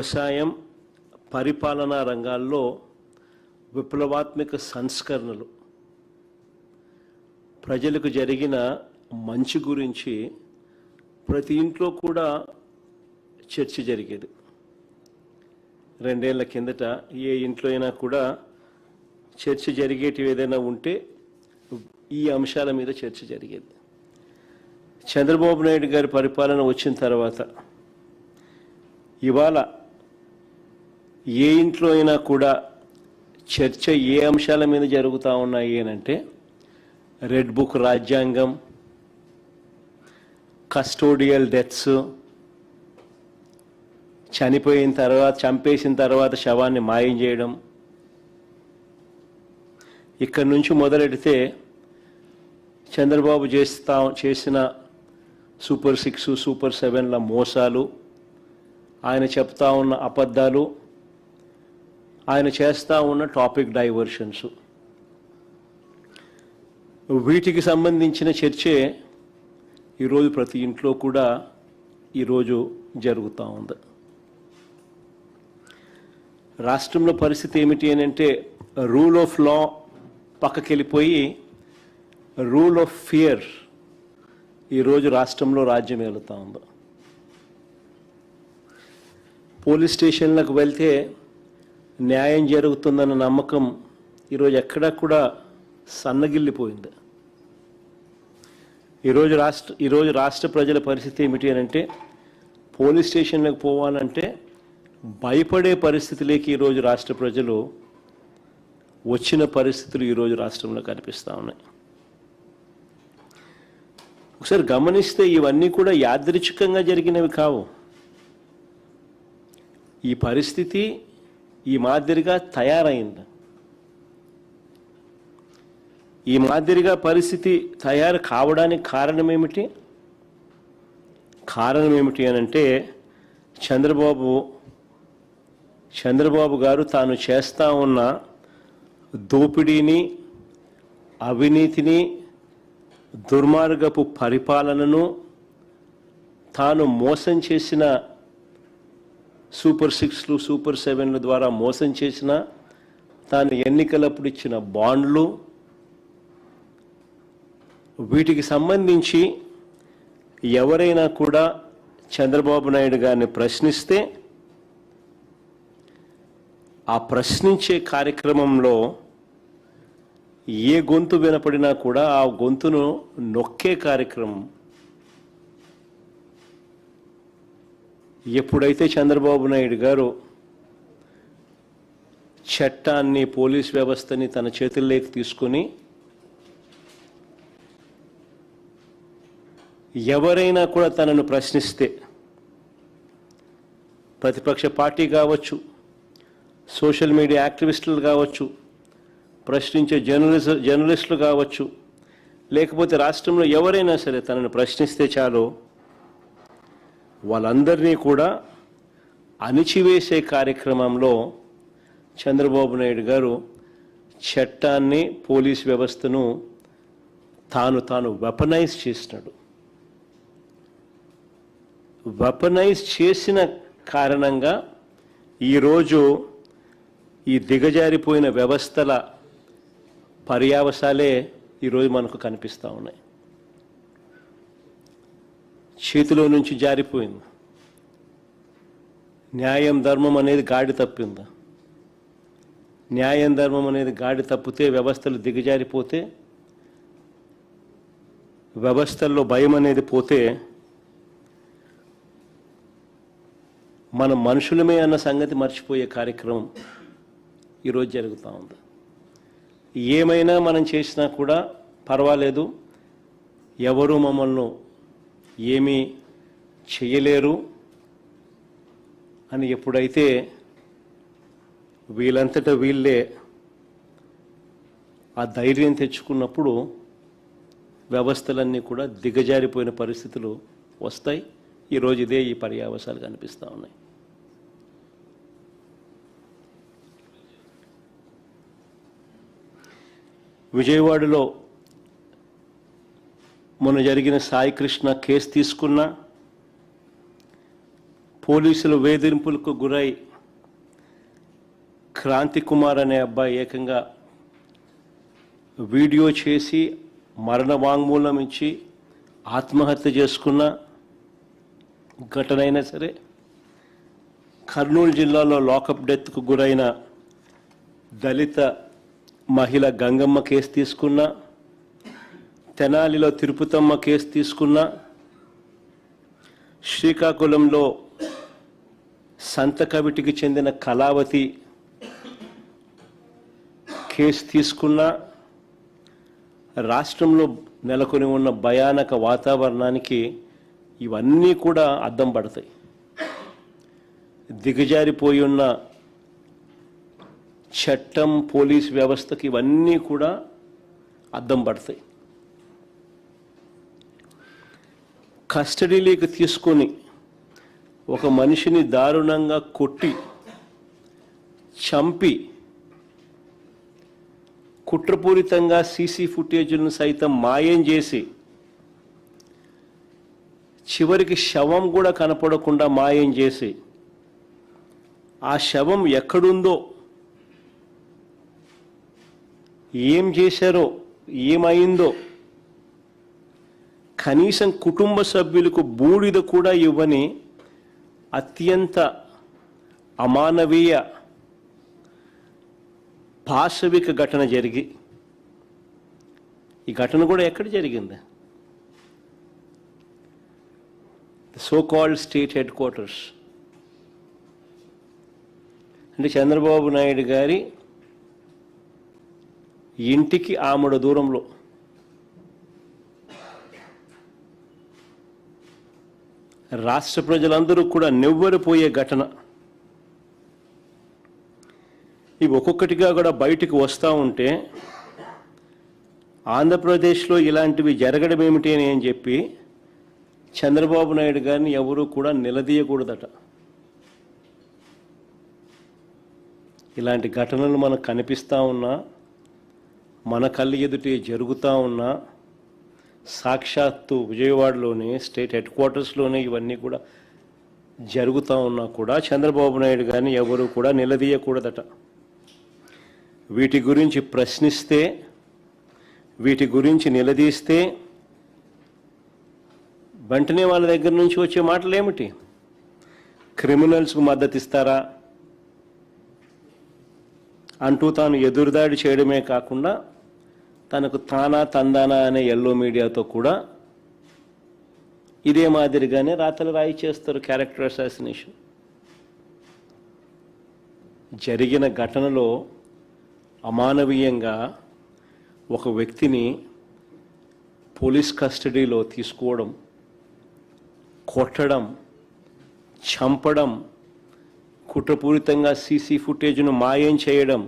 వ్యవసాయం పరిపాలనా రంగాల్లో విప్లవాత్మక సంస్కరణలు ప్రజలకు జరిగిన మంచి గురించి ప్రతి ఇంట్లో కూడా చర్చ జరిగేది. 2 ఏళ్ల కిందట ఏ ఇంట్లో అయినా కూడా చర్చ జరిగేటివి ఏదైనా ఉంటే ఈ అంశాల మీద చర్చ జరిగేది. చంద్రబాబు నాయుడు గారి పరిపాలన వచ్చిన తర్వాత ఇవాళ ఏ ఇంట్లో అయినా కూడా చర్చ ఏ అంశాల మీద జరుగుతూ ఉన్నాయి అంటే రెడ్ బుక్ రాజ్యాంగం, కస్టోడియల్ డెత్స్, చంపేసిన తర్వాత శవాన్ని మాయం చేయడం, ఇక్కడి నుంచి మొదలెడితే చంద్రబాబు చేసిన సూపర్ 6, సూపర్ 7ల మోసాలు, ఆయన చెప్తా ఉన్న అబద్ధాలు, ఆయన చేస్తూ ఉన్న టాపిక్ డైవర్షన్స్, వీటికి సంబంధించిన చర్చే ఈరోజు ప్రతి ఇంట్లో కూడా ఈరోజు జరుగుతూ ఉంది. రాష్ట్రంలో పరిస్థితి ఏమిటి అని అంటే రూల్ ఆఫ్ లా పక్కకెళ్ళిపోయి రూల్ ఆఫ్ ఫియర్ ఈరోజు రాష్ట్రంలో రాజ్యం ఏలుతూ ఉంది. పోలీస్ స్టేషన్లకు వెళ్తే న్యాయం జరుగుతుందన్న నమ్మకం ఈరోజు ఎక్కడా కూడా సన్నగిల్లిపోయింది. ఈరోజు రాష్ట్ర ప్రజల పరిస్థితి ఏమిటి అని అంటే పోలీస్ స్టేషన్లకు పోవాలంటే భయపడే పరిస్థితిలోకి ఈరోజు రాష్ట్ర ప్రజలు వచ్చిన పరిస్థితులు ఈరోజు రాష్ట్రంలో కనిపిస్తూ ఉన్నాయి. ఒకసారి గమనిస్తే ఇవన్నీ కూడా యాదృచ్ఛికంగా జరిగినవి కావు. ఈ పరిస్థితి ఈ మాదిరిగా తయారైంది. ఈ మాదిరిగా పరిస్థితి తయారు కావడానికి కారణం ఏమిటి అని అంటే చంద్రబాబు గారు తాను చేస్తూ ఉన్న దోపిడీని, అవినీతిని, దుర్మార్గపు పరిపాలనను, తాను మోసం చేసిన సూపర్ 6లు, సూపర్ 7ల ద్వారా మోసం చేసిన, తాను ఎన్నికలప్పుడు ఇచ్చిన బాండ్లు, వీటికి సంబంధించి ఎవరైనా కూడా చంద్రబాబు నాయుడు గారిని ప్రశ్నిస్తే ఆ ప్రశ్నించే కార్యక్రమంలో ఏ గొంతు వినపడినా కూడా ఆ గొంతును నొక్కే కార్యక్రమం. ఎప్పుడైతే చంద్రబాబు నాయుడు గారు చట్టాన్ని, పోలీస్ వ్యవస్థని తన చేతుల్లోకి తీసుకొని ఎవరైనా కూడా తనను ప్రశ్నిస్తే, ప్రతిపక్ష పార్టీ కావచ్చు, సోషల్ మీడియా యాక్టివిస్టులు కావచ్చు, ప్రశ్నించే జర్నలిస్టులు కావచ్చు, లేకపోతే రాష్ట్రంలో ఎవరైనా సరే తనను ప్రశ్నిస్తే చాలు వాళ్ళందరినీ కూడా అణిచివేసే కార్యక్రమంలో చంద్రబాబు నాయుడు గారు చట్టాన్ని, పోలీస్ వ్యవస్థను తాను వెపనైజ్ చేసినాడు. వెపనైజ్ చేసిన కారణంగా ఈరోజు ఈ దిగజారిపోయిన వ్యవస్థల పర్యావసాలే ఈరోజు మనకు కనిపిస్తూ ఉన్నాయి. చేతిలో నుంచి జారిపోయింది. న్యాయం, ధర్మం అనేది గాడి తప్పింది. న్యాయం, ధర్మం అనేది గాడి తప్పితే వ్యవస్థలు దిగజారిపోతే, వ్యవస్థల్లో భయం అనేది పోతే మనం మనుషులమే అన్న సంగతి మర్చిపోయే కార్యక్రమం ఈరోజు జరుగుతూ ఉంది. ఏమైనా మనం చేసినా కూడా పర్వాలేదు, ఎవరు మమ్మల్ని ఏమీ చేయలేరు అని ఎప్పుడైతే వీళ్ళంతటా వీళ్ళే ఆ ధైర్యం తెచ్చుకున్నప్పుడు వ్యవస్థలన్నీ కూడా దిగజారిపోయిన పరిస్థితులు వస్తాయి. ఈరోజు ఈ పర్యావసాలు కనిపిస్తూ ఉన్నాయి. విజయవాడలో మొన్న జరిగిన సాయి కృష్ణ కేసు తీసుకున్న పోలీసుల వేధింపులకు గురై క్రాంతి కుమార్ అనే అబ్బాయి ఏకంగా వీడియో చేసి మరణ వాంగ్మూలం ఇచ్చి ఆత్మహత్య చేసుకున్న ఘటన అయినా సరే, కర్నూలు జిల్లాలో లాకప్ డెత్కు గురైన దళిత మహిళ గంగమ్మ కేసు తీసుకున్న, తెనాలిలో తిరుపతమ్మ కేసు తీసుకున్న, శ్రీకాకుళంలో సంతకవిటికి చెందిన కళావతి కేసు తీసుకున్న, రాష్ట్రంలో నెలకొని ఉన్న భయానక వాతావరణానికి ఇవన్నీ కూడా అద్దం పడతాయి. దిగజారిపోయి ఉన్న చట్టం, పోలీస్ వ్యవస్థకి ఇవన్నీ కూడా అద్దం పడతాయి. కస్టడీలోకి తీసుకొని ఒక మనిషిని దారుణంగా కొట్టి చంపి కుట్రపూరితంగా సీసీ ఫుటేజ్ను సైతం మాయం చేసి చివరికి శవం కూడా కనపడకుండా మాయం చేసి ఆ శవం ఎక్కడుందో, ఏం చేశారో, ఏమైందో కనీసం కుటుంబ సభ్యులకు బూడిద కూడా ఇవ్వని అత్యంత అమానవీయ పాశవిక ఘటన జరిగి, ఈ ఘటన కూడా ఎక్కడ జరిగింది? So called state head quarters. అంటే చంద్రబాబు నాయుడు గారి ఇంటికి ఆమడ దూరంలో. రాష్ట్ర ప్రజలందరూ కూడా నివ్వెరపోయే ఘటన. ఇవి ఒక్కొక్కటిగా కూడా బయటికి వస్తూ ఉంటే ఆంధ్రప్రదేశ్లో ఇలాంటివి జరగడం ఏమిటి అని చెప్పి చంద్రబాబు నాయుడు గారిని ఎవరూ కూడా నిలదీయకూడదట. ఇలాంటి ఘటనలు మనకు కనిపిస్తూ ఉన్నా, మన కళ్ళు ఎదుటే జరుగుతూ ఉన్నా, సాక్షాత్తు విజయవాడలోనే స్టేట్ హెడ్ క్వార్టర్స్లోనే ఇవన్నీ కూడా జరుగుతూ ఉన్నా కూడా చంద్రబాబు నాయుడు గారిని ఎవరు కూడా నిలదీయకూడదట. వీటి గురించి ప్రశ్నిస్తే, వీటి గురించి నిలదీస్తే వెంటనే వాళ్ళ దగ్గర నుంచి వచ్చే మాటలు ఏమిటి? క్రిమినల్స్కు మద్దతు ఇస్తారా అంటూ తాను ఎదురుదాడి చేయడమే కాకుండా తనకు తానా తందానా అనే ఎల్లో మీడియాతో కూడా ఇదే మాదిరిగానే రాతలు రాయి చేస్తారు. క్యారెక్టర్ అసాసినేషన్ జరిగిన ఘటనలో అమానవీయంగా ఒక వ్యక్తిని పోలీస్ కస్టడీలో తీసుకోవడం, కొట్టడం, చంపడం, కుట్రపూరితంగా సీసీ ఫుటేజ్ను మాయం చేయడం,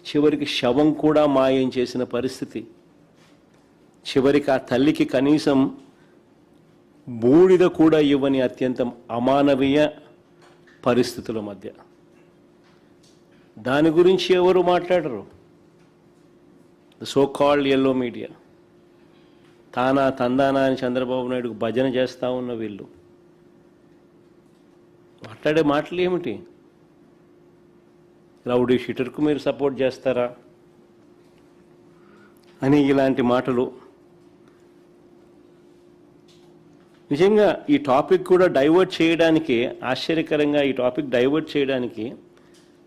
చివరికి శవం కూడా మాయం చేసిన పరిస్థితి. చివరికి ఆ తల్లికి కనీసం బూడిద కూడా ఇవ్వని అత్యంత అమానవీయ పరిస్థితుల మధ్య. దాని గురించి ఎవరు మాట్లాడరు. సో కాల్డ్ ఎల్లో మీడియా తానా తందానా అని చంద్రబాబు నాయుడుకు భజన చేస్తూ ఉన్న వీళ్ళు మాట్లాడే మాటలు ఏమిటి? రౌడీ షీటర్కు మీరు సపోర్ట్ చేస్తారా అని ఇలాంటి మాటలు. నిజంగా ఈ టాపిక్ కూడా డైవర్ట్ చేయడానికి, ఆశ్చర్యకరంగా ఈ టాపిక్ డైవర్ట్ చేయడానికి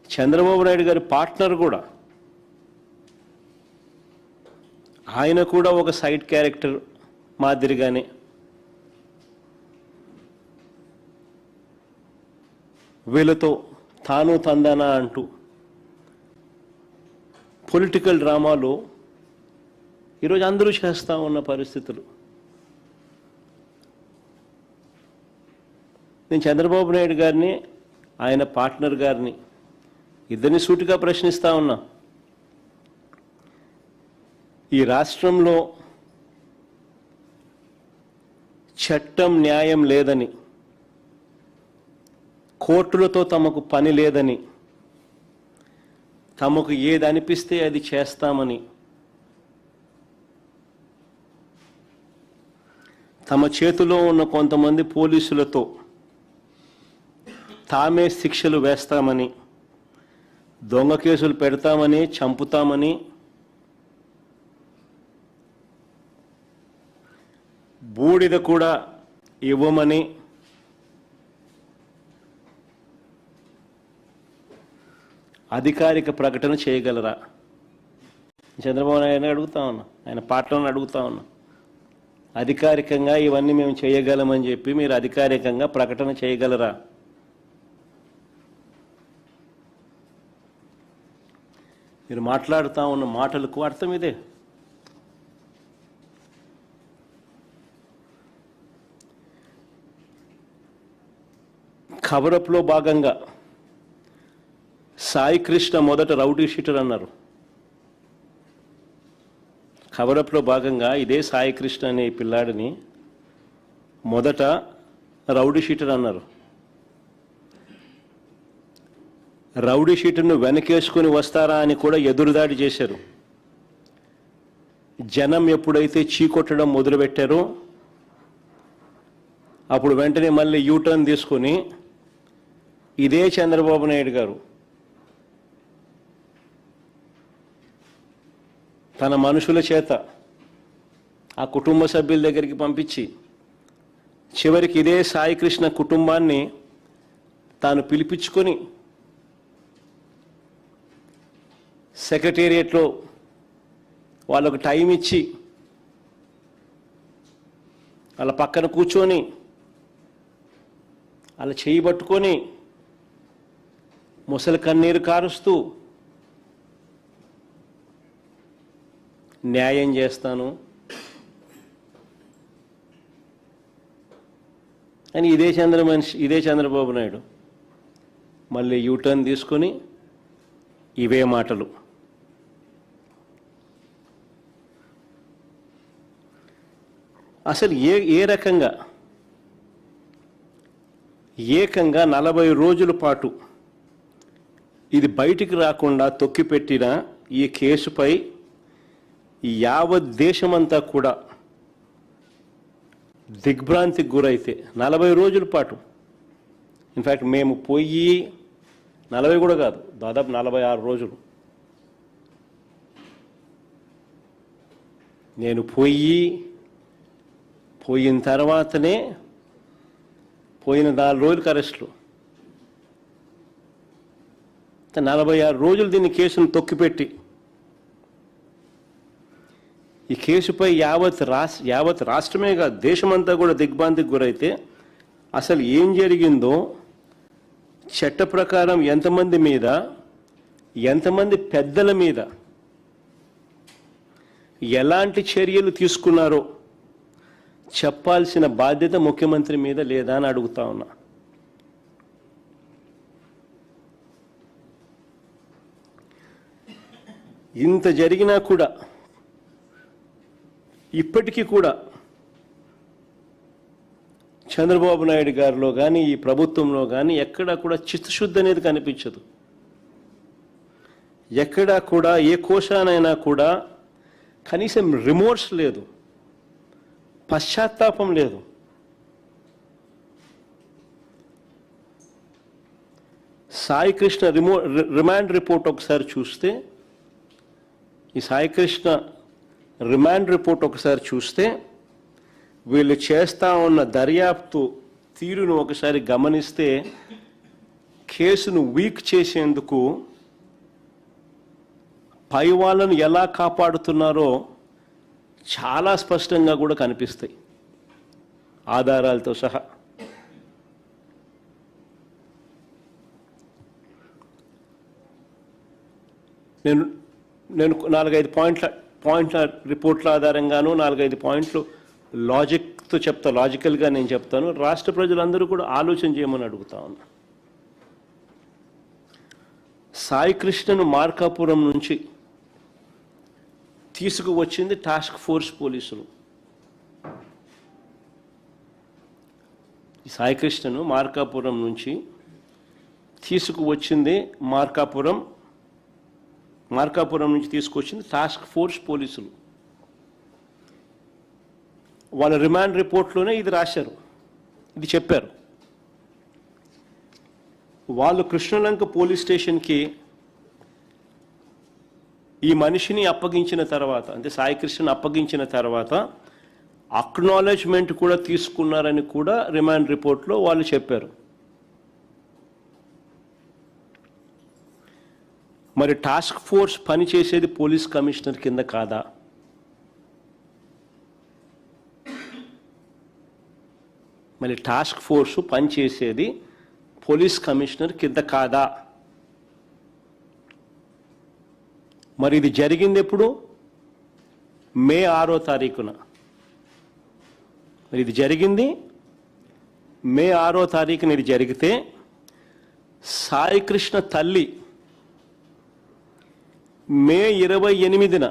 చంద్రబాబు నాయుడు గారి పార్ట్నర్ కూడా, ఆయన కూడా ఒక సైడ్ క్యారెక్టర్ మాదిరిగానే వీళ్ళతో తాను తందానా అంటూ పొలిటికల్ డ్రామాలు ఈరోజు అందరూ చేస్తూ ఉన్న పరిస్థితులు. నేను చంద్రబాబు నాయుడు గారిని, ఆయన పార్ట్నర్ గారిని ఇద్దరిని సూటిగా ప్రశ్నిస్తూ ఉన్నా. ఈ రాష్ట్రంలో చట్టం, న్యాయం లేదని, కోర్టులతో తమకు పని లేదని, తమకు ఏది అనిపిస్తే అది చేస్తామని, తమ చేతిలో ఉన్న కొంతమంది పోలీసులతో తామే శిక్షలు వేస్తామని, దొంగ కేసులు పెడతామని, చంపుతామని, బూడిద కూడా ఇవ్వమని అధికారిక ప్రకటన చేయగలరా? చంద్రబాబు నాయుడు అడుగుతా ఉన్నా, ఆయన పార్టీలను అడుగుతా ఉన్నా. అధికారికంగా ఇవన్నీ మేము చేయగలమని చెప్పి మీరు అధికారికంగా ప్రకటన చేయగలరా? మీరు మాట్లాడుతూ ఉన్న మాటలకు అర్థం ఇదే. కవరప్లో భాగంగా సాయి కృష్ణ మొదట రౌడీ షీటర్ అన్నారు. కవరప్లో భాగంగా ఇదే సాయి కృష్ణ అనే పిల్లాడిని మొదట రౌడీ షీటర్ అన్నారు. రౌడీ షీటర్ను వెనకేసుకొని వస్తారా అని కూడా ఎదురుదాడి చేశారు. జనం ఎప్పుడైతే చీకొట్టడం మొదలుపెట్టారో అప్పుడు వెంటనే మళ్ళీ యూటర్న్ తీసుకొని ఇదే చంద్రబాబు నాయుడు గారు తన మనుషుల చేత ఆ కుటుంబ సభ్యుల దగ్గరికి పంపించి చివరికి ఇదే సాయి కృష్ణ కుటుంబాన్ని తాను పిలిపించుకొని సెక్రటేరియట్లో వాళ్ళకు టైం ఇచ్చి వాళ్ళ పక్కన కూర్చొని వాళ్ళ చేయి పట్టుకొని ముసలి కన్నీరు కారుస్తూ న్యాయం చేస్తాను అని ఇదే చంద్రబాబు నాయుడు మళ్ళీ యూటర్న్ తీసుకొని ఇవే మాటలు. అసలు ఏ రకంగా ఏకంగా 40 రోజుల పాటు ఇది బయటికి రాకుండా తొక్కిపెట్టిన ఈ కేసుపై యావత్ దేశమంతా కూడా దిగ్భ్రాంతికి గురైతే 40 రోజుల పాటు, ఇన్ఫ్యాక్ట్ మేము పోయి 40 కూడా కాదు, దాదాపు 46 రోజులు నేను పోయిన తర్వాతనే పోయిన 4 రోజులకు అరెస్టులు, 46 రోజులు దీన్ని కేసును తొక్కిపెట్టి ఈ కేసుపై యావత్ రాష్ట్రమే కాదు దేశమంతా కూడా దిగ్భ్రాంతికి గురైతే అసలు ఏం జరిగిందో, చట్ట ప్రకారం ఎంతమంది మీద, ఎంతమంది పెద్దల మీద ఎలాంటి చర్యలు తీసుకున్నారో చెప్పాల్సిన బాధ్యత ముఖ్యమంత్రి మీద లేదా అని అడుగుతా ఉన్నా. ఇంత జరిగినా కూడా ఇప్పటికీ కూడా చంద్రబాబు నాయుడు గారిలో కానీ ఈ ప్రభుత్వంలో కానీ ఎక్కడా కూడా చిత్తశుద్ధి అనేది కనిపించదు. ఎక్కడా కూడా ఏ కోశానైనా కూడా కనీసం రిమోర్స్ లేదు, పశ్చాత్తాపం లేదు. సాయి కృష్ణ రిమాండ్ రిపోర్ట్ ఒకసారి చూస్తే, ఈ సాయి కృష్ణ రిమాండ్ రిపోర్ట్ ఒకసారి చూస్తే వీళ్ళు చేస్తా ఉన్న దర్యాప్తు తీరును ఒకసారి గమనిస్తే కేసును వీక్ చేసేందుకు పై వాళ్ళను ఎలా కాపాడుతున్నారో చాలా స్పష్టంగా కూడా కనిపిస్తాయి ఆధారాలతో సహా. నేను 4-5 పాయింట్ల రిపోర్ట్ల ఆధారంగాను 4-5 పాయింట్లు లాజిక్తో లాజికల్గా నేను చెప్తాను. రాష్ట్ర ప్రజలందరూ కూడా ఆలోచన చేయమని అడుగుతా ఉన్నా. సాయి కృష్ణను మార్కాపురం నుంచి తీసుకువచ్చింది టాస్క్ ఫోర్స్ పోలీసులు. సాయి కృష్ణను మార్కాపురం నుంచి తీసుకువచ్చింది మార్కాపురం నుంచి తీసుకొచ్చింది టాస్క్ ఫోర్స్ పోలీసులు. వాళ్ళ రిమాండ్ రిపోర్ట్లోనే ఇది రాశారు, ఇది చెప్పారు. వాళ్ళు కృష్ణలంక పోలీస్ స్టేషన్కి ఈ మనిషిని అప్పగించిన తర్వాత, అంటే సాయి కృష్ణని అప్పగించిన తర్వాత అక్నాలెడ్జ్మెంట్ కూడా తీసుకున్నారని కూడా రిమాండ్ రిపోర్ట్లో వాళ్ళు చెప్పారు. మరి టాస్క్ ఫోర్స్ పనిచేసేది పోలీస్ కమిషనర్ కింద కాదా? మరి టాస్క్ ఫోర్స్ పనిచేసేది పోలీస్ కమిషనర్ కింద కాదా? మరి ఇది జరిగింది ఎప్పుడు? మే 6వ తారీఖున. మరి ఇది జరిగింది మే 6వ తారీఖున. ఇది జరిగితే సాయి కృష్ణ తల్లి మే 28న,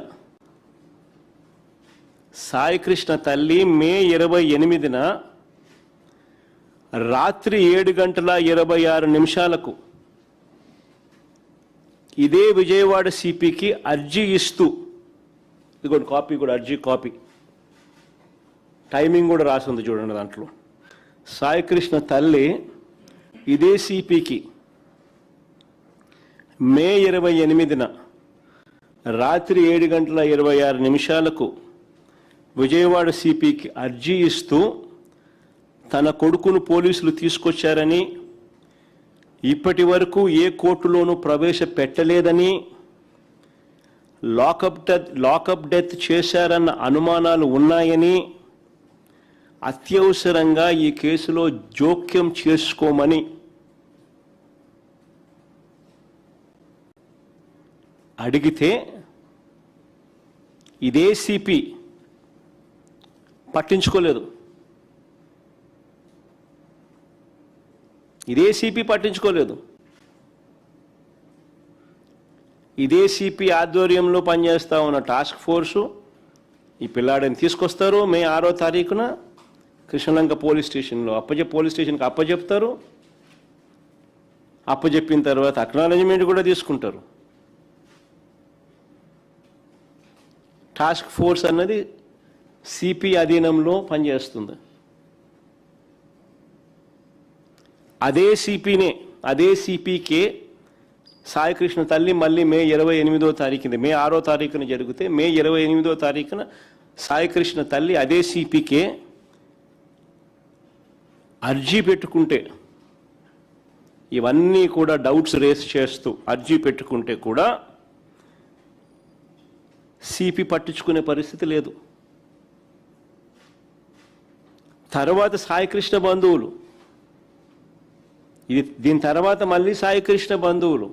సాయి కృష్ణ తల్లి మే 28న రాత్రి 7:26 ఇదే విజయవాడ సిపికి అర్జీ ఇస్తూ, ఇదిగోండి కాపీ కూడా, అర్జీ కాపీ, టైమింగ్ కూడా రాసి ఉంది చూడండి దాంట్లో. సాయి కృష్ణ తల్లి ఇదే సిపికి మే 28న రాత్రి 7:26 విజయవాడ సిపికి అర్జీ ఇస్తూ తన కొడుకును పోలీసులు తీసుకొచ్చారని, ఇప్పటి వరకు ఏ కోర్టులోనూ ప్రవేశపెట్టలేదని, లాకప్ డెత్ చేశారన్న అనుమానాలు ఉన్నాయని, అత్యవసరంగా ఈ కేసులో జోక్యం చేసుకోమని అడిగితే ఇదే సిపి పట్టించుకోలేదు. ఇదే సిపి పట్టించుకోలేదు. ఇదే సిపి ఆధ్వర్యంలో పనిచేస్తా ఉన్న టాస్క్ ఫోర్సు ఈ పిల్లాడిని తీసుకొస్తారు. మే 6వ తారీఖున కృష్ణలంక పోలీస్ స్టేషన్లో పోలీస్ స్టేషన్కి అప్పచెప్తారు. అప్పచెప్పిన తర్వాత అక్నాలెడ్జ్మెంట్ కూడా తీసుకుంటారు. టాస్క్ ఫోర్స్ అన్నది సిపి అధీనంలో పనిచేస్తుంది. అదే సిపికే సాయి కృష్ణ తల్లి మళ్ళీ మే 28వ తారీఖున, మే 6వ తారీఖున జరిగితే మే 28వ తారీఖున సాయి కృష్ణ తల్లి అదే సిపికే అర్జీ పెట్టుకుంటే, ఇవన్నీ కూడా డౌట్స్ రేస్ చేస్తూ అర్జీ పెట్టుకుంటే కూడా సిపి పట్టించుకునే పరిస్థితి లేదు. తర్వాత సాయి కృష్ణ బంధువులు, దీని తర్వాత మళ్ళీ సాయి కృష్ణ బంధువులు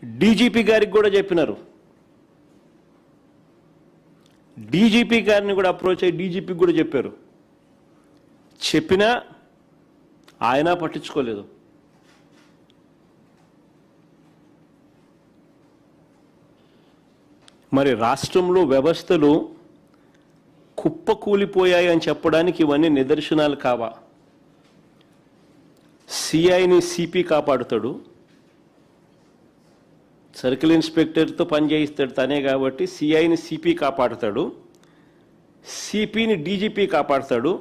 డీజీపీ గారికి కూడా చెప్పినారు. డీజీపీ గారిని కూడా అప్రోచ్ అయ్యి డీజీపీకి కూడా చెప్పారు. చెప్పినా ఆయన పట్టించుకోలేదు. మరి రాష్ట్రంలో వ్యవస్థలు కుప్పకూలిపోయాయి అని చెప్పడానికి ఇవన్నీ నిదర్శనాలు కావా? సిఐని సిపి కాపాడుతాడు, సర్కిల్ ఇన్స్పెక్టర్తో పనిచేయిస్తాడు తనే కాబట్టి సిఐని సిపి కాపాడుతాడు, సిపిని డీజీపీ కాపాడుతాడు,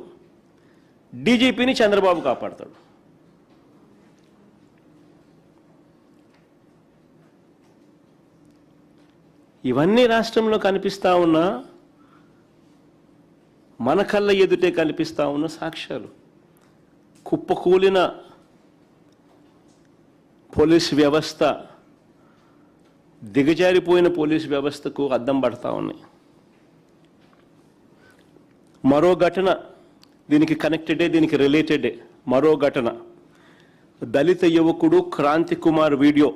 డీజీపీని చంద్రబాబు కాపాడుతాడు. ఇవన్నీ రాష్ట్రంలో కనిపిస్తా ఉన్నా, మన కళ్ళ ఎదుటే కనిపిస్తా ఉన్న సాక్ష్యాలు. కుప్పకూలిన పోలీస్ వ్యవస్థ, దిగజారిపోయిన పోలీస్ వ్యవస్థకు అద్దం పడతా ఉన్నాయి. మరో ఘటన దీనికి కనెక్టెడే, దీనికి రిలేటెడే. మరో ఘటన, దళిత యువకుడు క్రాంతి కుమార్ వీడియో.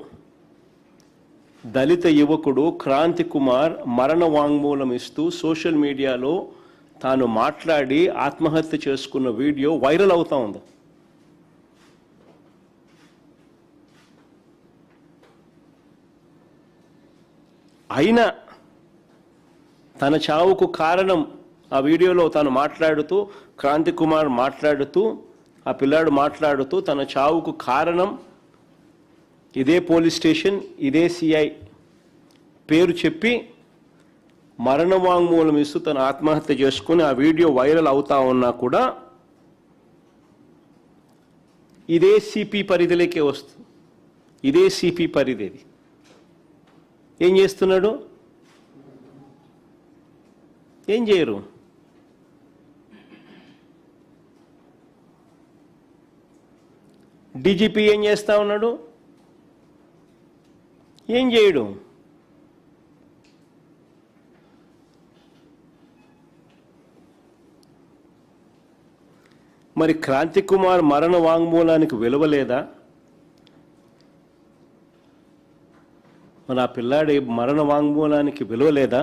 దళిత యువకుడు క్రాంతి కుమార్ మరణ వాంగ్మూలం ఇస్తూ సోషల్ మీడియాలో తాను మాట్లాడి ఆత్మహత్య చేసుకున్న వీడియో వైరల్ అవుతా ఉంది. అయినా తన చావుకు కారణం, ఆ వీడియోలో తాను మాట్లాడుతూ, క్రాంతి కుమార్ మాట్లాడుతూ, ఆ పిల్లాడు మాట్లాడుతూ తన చావుకు కారణం ఇదే పోలీస్ స్టేషన్, ఇదే సిఐ పేరు చెప్పి మరణ వాంగ్మూలం ఇస్తూ తను ఆత్మహత్య చేసుకుని ఆ వీడియో వైరల్ అవుతా ఉన్నా కూడా ఇదే సిపి పరిధిలోకే వస్తుంది. ఇదే సిపి పరిధి. ఏం చేస్తున్నాడు? ఏం చేయరు. డీజీపీ ఏం చేస్తా ఉన్నాడు? ఏం చేయడు. మరి క్రాంతి కుమార్ మరణ వాంగ్మూలానికి విలువ లేదా? మన ఆ పిల్లాడి మరణ వాంగ్మూలానికి విలువ లేదా?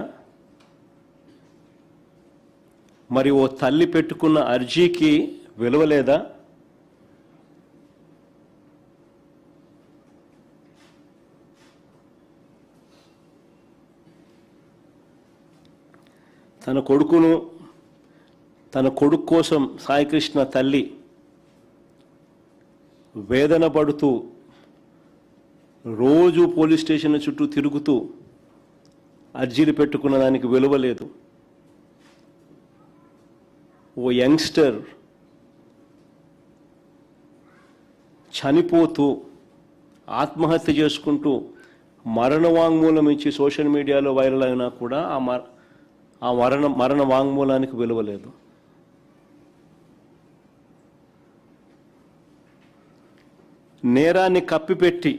మరి ఓ తల్లి పెట్టుకున్న అర్జీకి విలువ లేదా? తన కొడుకు కోసం సాయికృష్ణ తల్లి వేదన పడుతూ రోజు పోలీస్ స్టేషన్ల చుట్టూ తిరుగుతూ అర్జీలు పెట్టుకున్న దానికి విలువ లేదు. ఓ యంగ్స్టర్ చనిపోతూ ఆత్మహత్య చేసుకుంటూ మరణ వాంగ్మూలం ఇచ్చి సోషల్ మీడియాలో వైరల్ అయినా కూడా ఆ మరణ వాంగ్మూలానికి విలువ లేదు. నేరాన్ని కప్పిపెట్టి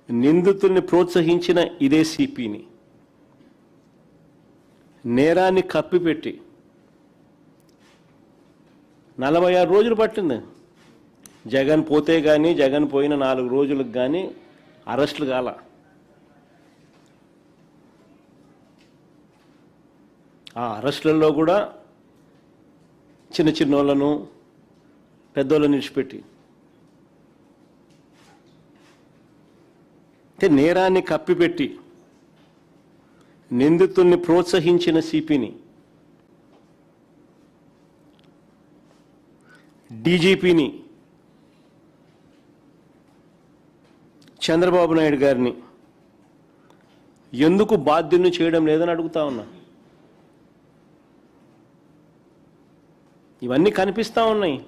నిందితుల్ని ప్రోత్సహించిన ఇదే సిపిని, నేరాన్ని కప్పిపెట్టి 46 రోజులు పట్టింది. జగన్ పోతే కానీ, జగన్ పోయిన 4 రోజులకు కానీ అరెస్టులు కాల. ఆ అరెస్టులలో కూడా చిన్నోళ్ళను పెద్దోళ్ళని విడిచిపెట్టి, అంటే నేరాన్ని కప్పిపెట్టి నిందితుల్ని ప్రోత్సహించిన సిపిని, డీజీపీని, చంద్రబాబు నాయుడు గారిని ఎందుకు బాధ్యుల్ని చేయడం లేదని అడుగుతా ఉన్నా. ఇవన్నీ కనిపిస్తూ ఉన్నాయి.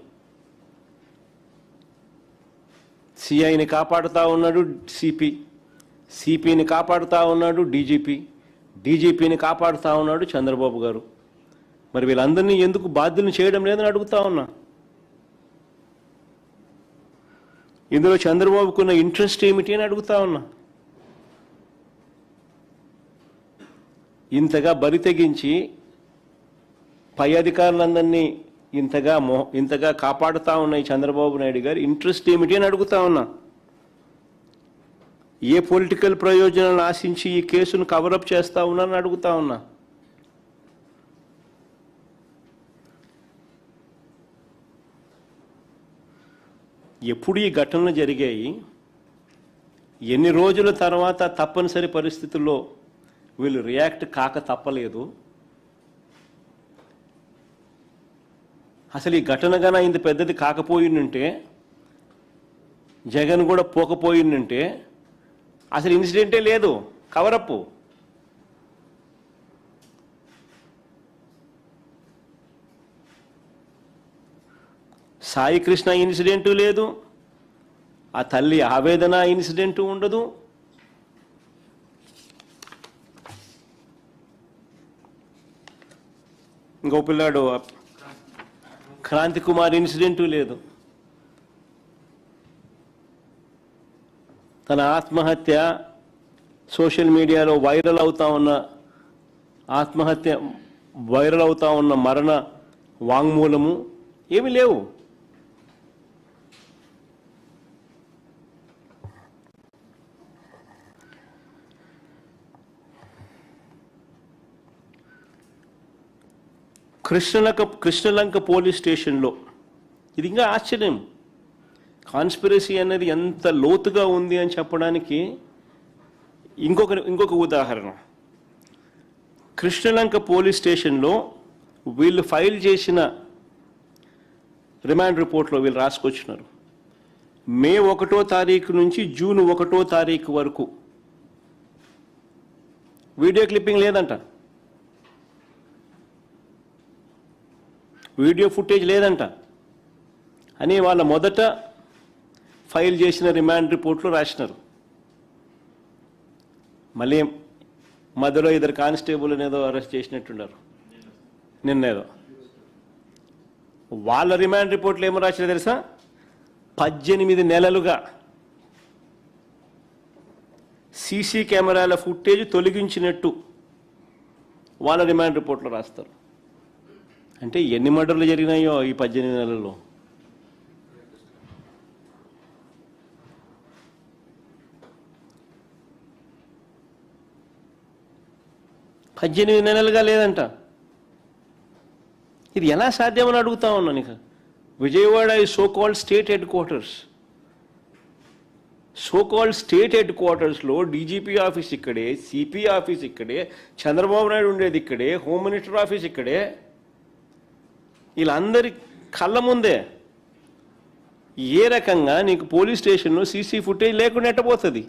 సిఐని కాపాడుతూ ఉన్నాడు సిపి, సిపిని కాపాడుతూ ఉన్నాడు డీజీపీ, డీజీపీని కాపాడుతూ ఉన్నాడు చంద్రబాబు గారు. మరి వీళ్ళందరినీ ఎందుకు బాధ్యులను చేయడం లేదని అడుగుతా ఉన్నా. ఇందులో చంద్రబాబుకున్న ఇంట్రెస్ట్ ఏమిటి అని అడుగుతా ఉన్నా. ఇంతగా బరి తెగించి పై అధికారులందరినీ ఇంతగా కాపాడుతూ ఉన్న చంద్రబాబు నాయుడు గారు ఇంట్రెస్ట్ ఏమిటి అని అడుగుతా ఉన్నా. ఏ పొలిటికల్ ప్రయోజనాలను ఆశించి ఈ కేసును కవరప్ చేస్తా ఉన్నారని అడుగుతా ఉన్నా. ఎప్పుడు ఈ ఘటనలు జరిగాయి, ఎన్ని రోజుల తర్వాత తప్పనిసరి పరిస్థితుల్లో వీళ్ళు రియాక్ట్ కాక తప్పలేదు? అసలు ఈ ఘటన గన ఇంత పెద్దది కాకపోయిందంటే, జగన్ కూడా పోకపోయిందంటే అసలు ఇన్సిడెంటే లేదు, కవరప్. సాయికృష్ణ ఇన్సిడెంటు లేదు, ఆ తల్లి ఆవేదన ఇన్సిడెంటు ఉండదు. ఇంకో పిల్లాడు క్రాంతి కుమార్ ఇన్సిడెంటు లేదు. తన ఆత్మహత్య సోషల్ మీడియాలో వైరల్ అవుతా ఉన్న మరణ వాంగ్మూలము ఏమీ లేవు. కృష్ణలంక పోలీస్ స్టేషన్లో ఇది ఇంకా ఆశ్చర్యం. కాన్స్పిరసీ అనేది ఎంత లోతుగా ఉంది అని చెప్పడానికి ఇంకొక ఉదాహరణ. కృష్ణలంక పోలీస్ స్టేషన్లో వీళ్ళు ఫైల్ చేసిన రిమాండ్ రిపోర్ట్లో వీళ్ళు రాసుకొచ్చినారు, మే 1వ తారీఖు నుంచి జూన్ 1వ తారీఖు వరకు వీడియో క్లిప్పింగ్ లేదంట, వీడియో ఫుటేజ్ లేదంట అని వాళ్ళ మొదట ఫైల్ చేసిన రిమాండ్ రిపోర్ట్లో రాసినారు. మళ్ళీ మధ్యలో ఇద్దరు కానిస్టేబుల్ ఏదో అరెస్ట్ చేసినట్టున్నారు నిన్నేదో. వాళ్ళ రిమాండ్ రిపోర్ట్లో ఏమో రాసినా తెలుసా? 18 నెలలుగా సీసీ కెమెరాల ఫుటేజ్ తొలగించినట్టు వాళ్ళ రిమాండ్ రిపోర్ట్లో రాస్తారు. అంటే ఎన్ని మర్డర్లు జరిగినాయో ఈ 18 నెలల్లో. పద్దెనిమిది నెలలుగా లేదంట. ఇది ఎలా సాధ్యమని అడుగుతా ఉన్నాను. ఇక విజయవాడ ఈ so called state head quarters. So called state head క్వార్టర్స్లో డీజీపీ ఆఫీస్ ఇక్కడే, సిపి ఆఫీస్ ఇక్కడే, చంద్రబాబు నాయుడు ఉండేది ఇక్కడే, హోమ్ మినిస్టర్ ఆఫీస్ ఇక్కడే. వీళ్ళందరి కళ్ళ ముందే ఏ రకంగా నీకు పోలీస్ స్టేషన్లో సీసీ ఫుటేజ్ లేకుండా ఎట్టబోతుంది?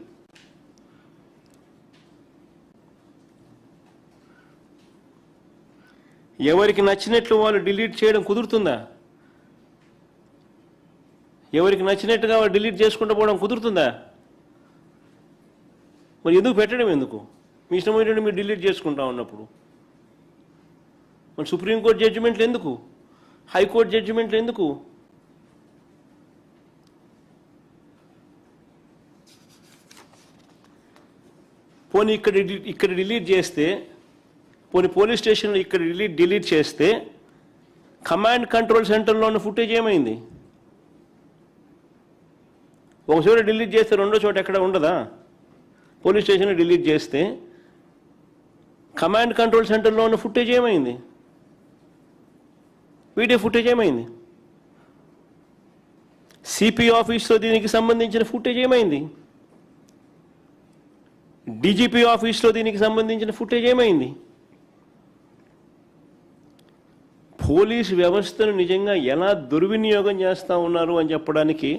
ఎవరికి నచ్చినట్లు వాళ్ళు డిలీట్ చేయడం కుదురుతుందా? ఎవరికి నచ్చినట్టుగా వాళ్ళు డిలీట్ చేసుకుంటూ పోవడం కుదురుతుందా? మరి ఎందుకు పెట్టడం? ఎందుకు మీ ఇష్టమైనట్టు మీరు డిలీట్ చేసుకుంటా ఉన్నప్పుడు? మరి సుప్రీంకోర్టు జడ్జిమెంట్లు ఎందుకు? హైకోర్టు జడ్జిమెంట్లు ఎందుకు? పోనీ ఇక్కడ డిలీట్ చేస్తే, పోనీ పోలీస్ స్టేషన్లో ఇక్కడ డిలీట్ చేస్తే కమాండ్ కంట్రోల్ సెంటర్లో ఉన్న ఫుటేజ్ ఏమైంది? ఒక చోట డిలీట్ చేస్తే రెండో చోట ఎక్కడ ఉండదా? పోలీస్ స్టేషన్లో డిలీట్ చేస్తే కమాండ్ కంట్రోల్ సెంటర్లో ఉన్న ఫుటేజ్ ఏమైంది? వీడియో ఫుటేజ్ ఏమైంది? సిపి ఆఫీస్లో దీనికి సంబంధించిన ఫుటేజ్ ఏమైంది? డీజీపీ ఆఫీస్లో దీనికి సంబంధించిన ఫుటేజ్ ఏమైంది? పోలీసు వ్యవస్థను నిజంగా ఎలా దుర్వినియోగం చేస్తూ ఉన్నారు అని చెప్పడానికి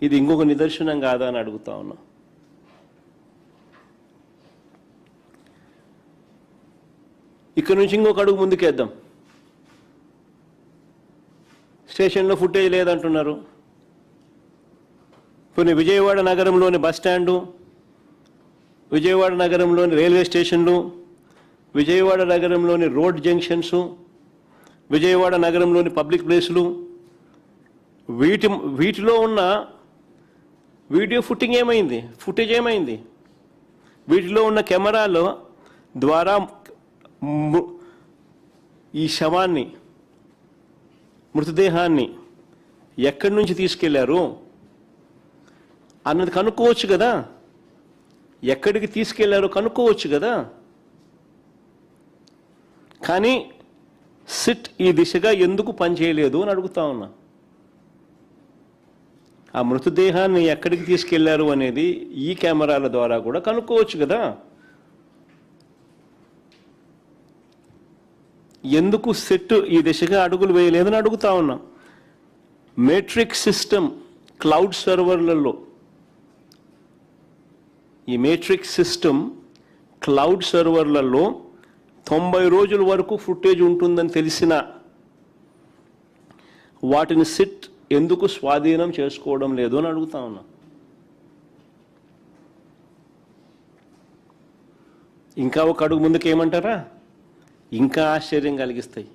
ఇది ఇంకొక నిదర్శనం కాదా అని అడుగుతా ఉన్నా. ఇక్కడ నుంచి ఇంకొక అడుగు ముందుకేద్దాం. స్టేషన్లో ఫుటేజ్ లేదంటున్నారు. కొన్ని విజయవాడ నగరంలోని బస్ స్టాండు, విజయవాడ నగరంలోని రైల్వే స్టేషన్లు, విజయవాడ నగరంలోని రోడ్ జంక్షన్స్, విజయవాడ నగరంలోని పబ్లిక్ ప్లేసులు, వీటిలో ఉన్న వీడియో ఫుటేజ్ ఏమైంది? వీటిలో ఉన్న కెమెరాల ద్వారా ఈ శవాన్ని, మృతదేహాన్ని ఎక్కడి నుంచి తీసుకెళ్లారు అన్నది కనుక్కోవచ్చు కదా? ఎక్కడికి తీసుకెళ్లారో కనుక్కోవచ్చు కదా? కానీ సిట్ ఈ దిశగా ఎందుకు పనిచేయలేదు అని అడుగుతా ఉన్నా. ఆ మృతదేహాన్ని ఎక్కడికి తీసుకెళ్లారు అనేది ఈ కెమెరాల ద్వారా కూడా కనుక్కోవచ్చు కదా? ఎందుకు సిట్ ఈ దిశగా అడుగులు వేయలేదని అడుగుతా ఉన్నా. మేట్రిక్స్ సిస్టమ్ క్లౌడ్ సర్వర్లలో, ఈ మేట్రిక్స్ సిస్టమ్ క్లౌడ్ సర్వర్లలో 90 రోజుల వరకు ఫుటేజ్ ఉంటుందని తెలిసిన వాటిని సిట్ ఎందుకు స్వాధీనం చేసుకోవడం లేదు అని అడుగుతా ఉన్నా. ఇంకా ఒక అడుగు ముందుకు ఏమంటారా? ఇంకా ఆశ్చర్యం కలిగిస్తాయి.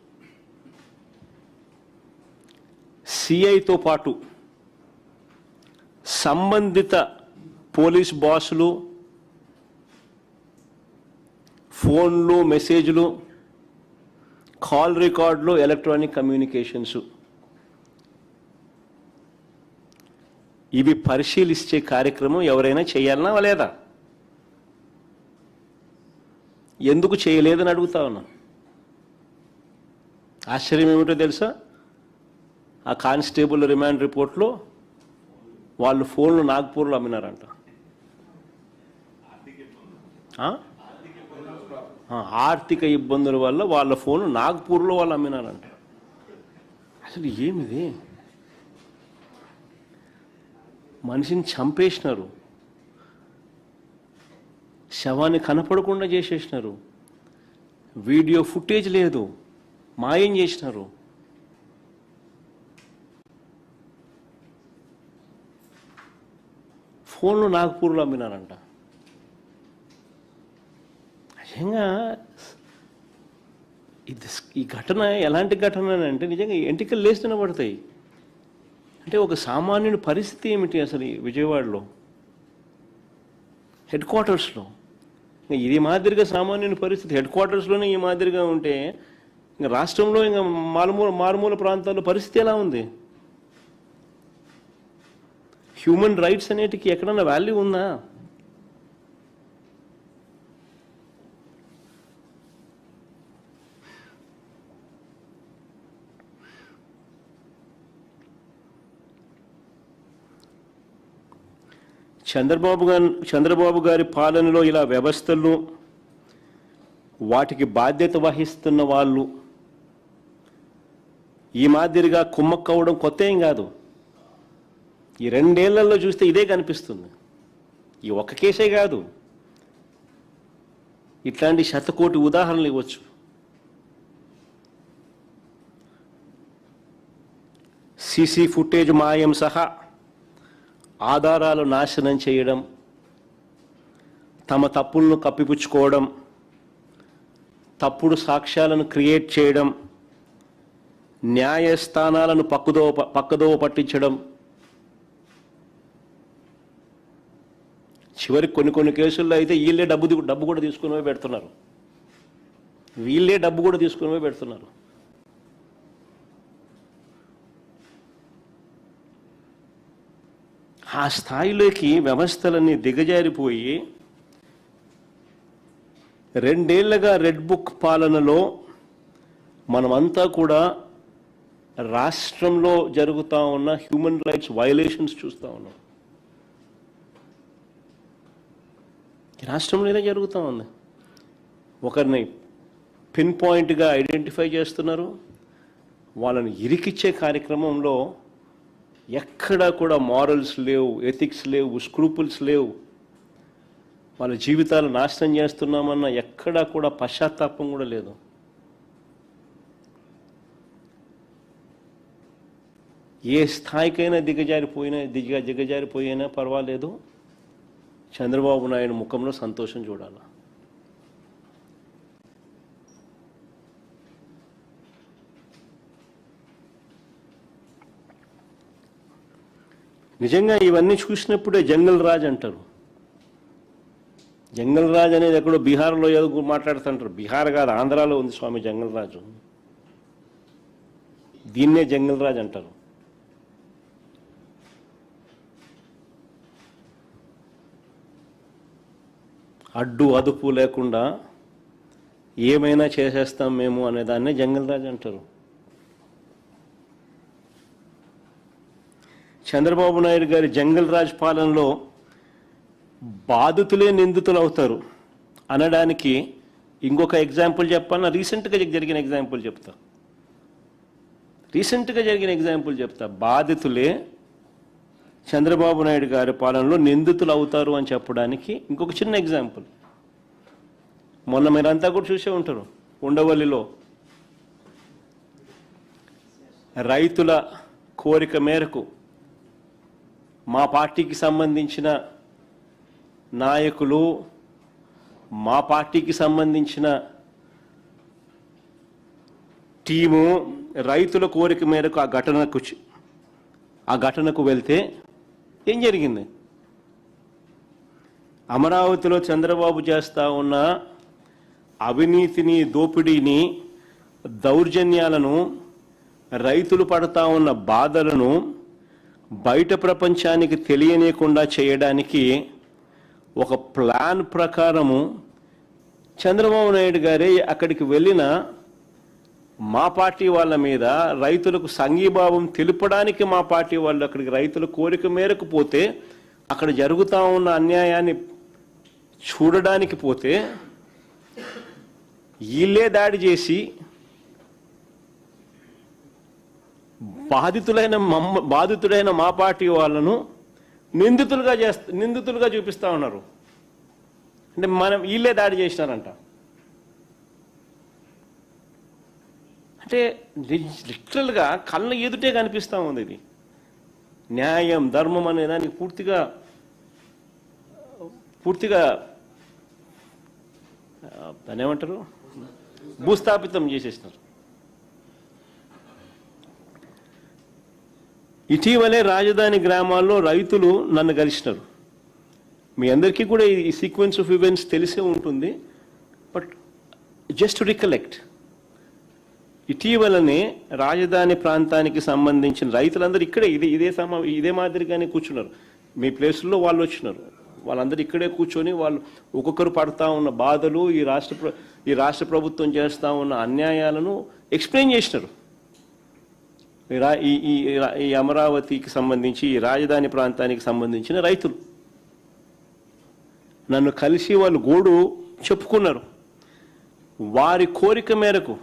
సిఐతో పాటు సంబంధిత పోలీస్ బాసులు ఫోన్లు, మెసేజ్లు, కాల్ రికార్డులు, ఎలక్ట్రానిక్ కమ్యూనికేషన్స్ ఇవి పరిశీలించే కార్యక్రమం ఎవరైనా చేయాలనా లేదా? ఎందుకు చేయలేదని అడుగుతా ఉన్నా. ఆశ్చర్యం ఏమిటో తెలుసా? ఆ కానిస్టేబుల్ రిమాండ్ రిపోర్ట్లో వాళ్ళు ఫోన్లు నాగ్పూర్లో అమ్మినారంట. ఆర్థిక ఇబ్బందుల వల్ల వాళ్ళ ఫోన్ నాగ్పూర్లో వాళ్ళు అమ్మినారంట. అసలు ఏమిది? మనిషిని చంపేసినారు, శవాన్ని కనపడకుండా చేసేసినారు, వీడియో ఫుటేజ్ లేదు, మాయం చేసినారు. ఫోన్లు నాగపూర్లో అమ్మినారంట. నిజంగా ఈ ఘటన ఎలాంటి ఘటన అంటే నిజంగా ఎంటికలు లేస్తూనే పడతాయి. అంటే ఒక సామాన్యుడి పరిస్థితి ఏమిటి అసలు ఈ విజయవాడలో హెడ్ క్వార్టర్స్లో? ఇది మాదిరిగా సామాన్యుని పరిస్థితి హెడ్ క్వార్టర్స్లోనే ఈ మాదిరిగా ఉంటే ఇంకా రాష్ట్రంలో ఇంకా మారుమూల ప్రాంతాల్లో పరిస్థితి ఎలా ఉంది? హ్యూమన్ రైట్స్ అనేటికి ఎక్కడన్నా వాల్యూ ఉందా? చంద్రబాబు గారి పాలనలో ఇలా వ్యవస్థలను వాటికి బాధ్యత వహిస్తున్న వాళ్ళు ఈ మాదిరిగా కుమ్మక్కవడం కొత్త ఏం కాదు. ఈ 2 ఏళ్లలో చూస్తే ఇదే కనిపిస్తుంది. ఈ ఒక్క కేసే కాదు, ఇట్లాంటి శతకోటి ఉదాహరణలు ఇవ్వచ్చు. సీసీ ఫుటేజ్ మాయం సహా ఆధారాలు నాశనం చేయడం, తమ తప్పులను కప్పిపుచ్చుకోవడం, తప్పుడు సాక్ష్యాలను క్రియేట్ చేయడం, న్యాయస్థానాలను పక్కదోవ పట్టించడం, చివరికి కొన్ని కేసుల్లో అయితే వీళ్ళే డబ్బు కూడా తీసుకుని పెడుతున్నారు. ఆ స్థాయిలోకి వ్యవస్థలన్నీ దిగజారిపోయి 2 ఏళ్లుగా రెడ్ బుక్ పాలనలో మనమంతా కూడా రాష్ట్రంలో జరుగుతూ ఉన్న హ్యూమన్ రైట్స్ వయలేషన్స్ చూస్తూ ఉన్నాం. రాష్ట్రంలో ఇదే జరుగుతూ ఉంది. ఒకరిని పిన్ పాయింట్గా ఐడెంటిఫై చేస్తున్నారు, వాళ్ళని ఇరికిచ్చే కార్యక్రమంలో ఎక్కడా కూడా మారల్స్ లేవు, ఎథిక్స్ లేవు, స్క్రూపుల్స్ లేవు. వాళ్ళ జీవితాలు నాశనం చేస్తున్నామన్న ఎక్కడా కూడా పశ్చాత్తాపం కూడా లేదు. ఏ స్థాయికైనా దిగజారిపోయినా పర్వాలేదు, చంద్రబాబు నాయుడు ముఖంలో సంతోషం చూడాలి. నిజంగా ఇవన్నీ చూసినప్పుడే జంగల్ రాజ్ అంటారు. జంగల్ రాజ్ అనేది ఎక్కడో బీహార్లో ఏదో మాట్లాడుతుంటారు. బీహార్ కాదు, ఆంధ్రాలో ఉంది స్వామి జంగల్ రాజు. దీన్నే జంగల్ రాజ్ అంటారు. అడ్డు అదుపు లేకుండా ఏమైనా చేసేస్తాం మేము అనే దాన్నే జంగల్ రాజ్ అంటారు. చంద్రబాబు నాయుడు గారి జంగల్ రాజ్ పాలనలో బాధితులే నిందితులు అవుతారు అనడానికి ఇంకొక ఎగ్జాంపుల్ చెప్పాలన్నా రీసెంట్గా జరిగిన ఎగ్జాంపుల్ చెప్తా. బాధితులే చంద్రబాబు నాయుడు గారి పాలనలో నిందితులు అవుతారు అని చెప్పడానికి ఇంకొక చిన్న ఎగ్జాంపుల్. మొన్న మీరంతా కూడా చూసే ఉంటారు, ఉండవల్లిలో రైతుల కోరిక మేరకు మా పార్టీకి సంబంధించిన నాయకులు, మా పార్టీకి సంబంధించిన టీము రైతుల కోరిక మేరకు ఆ ఘటనకు వెళ్తే ఏం జరిగింది? అమరావతిలో చంద్రబాబు చేస్తూ ఉన్న అవినీతిని, దోపిడీని, దౌర్జన్యాలను, రైతులు పడతా ఉన్న బాధలను బయట ప్రపంచానికి తెలియనీయకుండా చేయడానికి ఒక ప్లాన్ ప్రకారము చంద్రబాబు నాయుడు గారే అక్కడికి వెళ్ళిన మా పార్టీ వాళ్ళ మీద రైతులకు సంఘీభావం తెలుపడానికి మా పార్టీ వాళ్ళు అక్కడికి రైతుల కోరిక మేరకు పోతే, అక్కడ జరుగుతూ ఉన్న అన్యాయాన్ని చూడడానికి పోతే వీళ్ళే దాడి చేసి బాధితుడైన మా పార్టీ వాళ్ళను నిందితులుగా చూపిస్తూ ఉన్నారు. అంటే వీళ్ళే దాడి చేసినారంట. అంటే లిటరల్గా కళ్ళ ఎదుటే కనిపిస్తూ ఉంది. ఇది న్యాయం, ధర్మం అనే దానికి పూర్తిగా పూర్తిగా దాన్ని ఏమంటారు, భూస్థాపితం చేసేసినారు. ఇటీవలే రాజధాని గ్రామాల్లో రైతులు నన్ను కలిసినారు. మీ అందరికీ కూడా ఈ సీక్వెన్స్ ఆఫ్ ఈవెంట్స్ తెలిసే ఉంటుంది. బట్ జస్ట్ టు రికలెక్ట్, ఇటీవలనే రాజధాని ప్రాంతానికి సంబంధించిన రైతులందరూ ఇక్కడే ఇదే మాదిరిగానే కూర్చున్నారు. మీ ప్లేసుల్లో వాళ్ళు వచ్చినారు. వాళ్ళందరూ ఇక్కడే కూర్చొని వాళ్ళు ఒక్కొక్కరు పడుతూ ఉన్న బాధలు, ఈ రాష్ట్ర ప్రభుత్వం చేస్తూ ఉన్న అన్యాయాలను ఎక్స్ప్లెయిన్ చేసినారు. ఈ అమరావతికి సంబంధించి, ఈ రాజధాని ప్రాంతానికి సంబంధించిన రైతులు నన్ను కలిసి వాళ్ళు గోడు చెప్పుకున్నారు. వారి కోరిక మేరకు,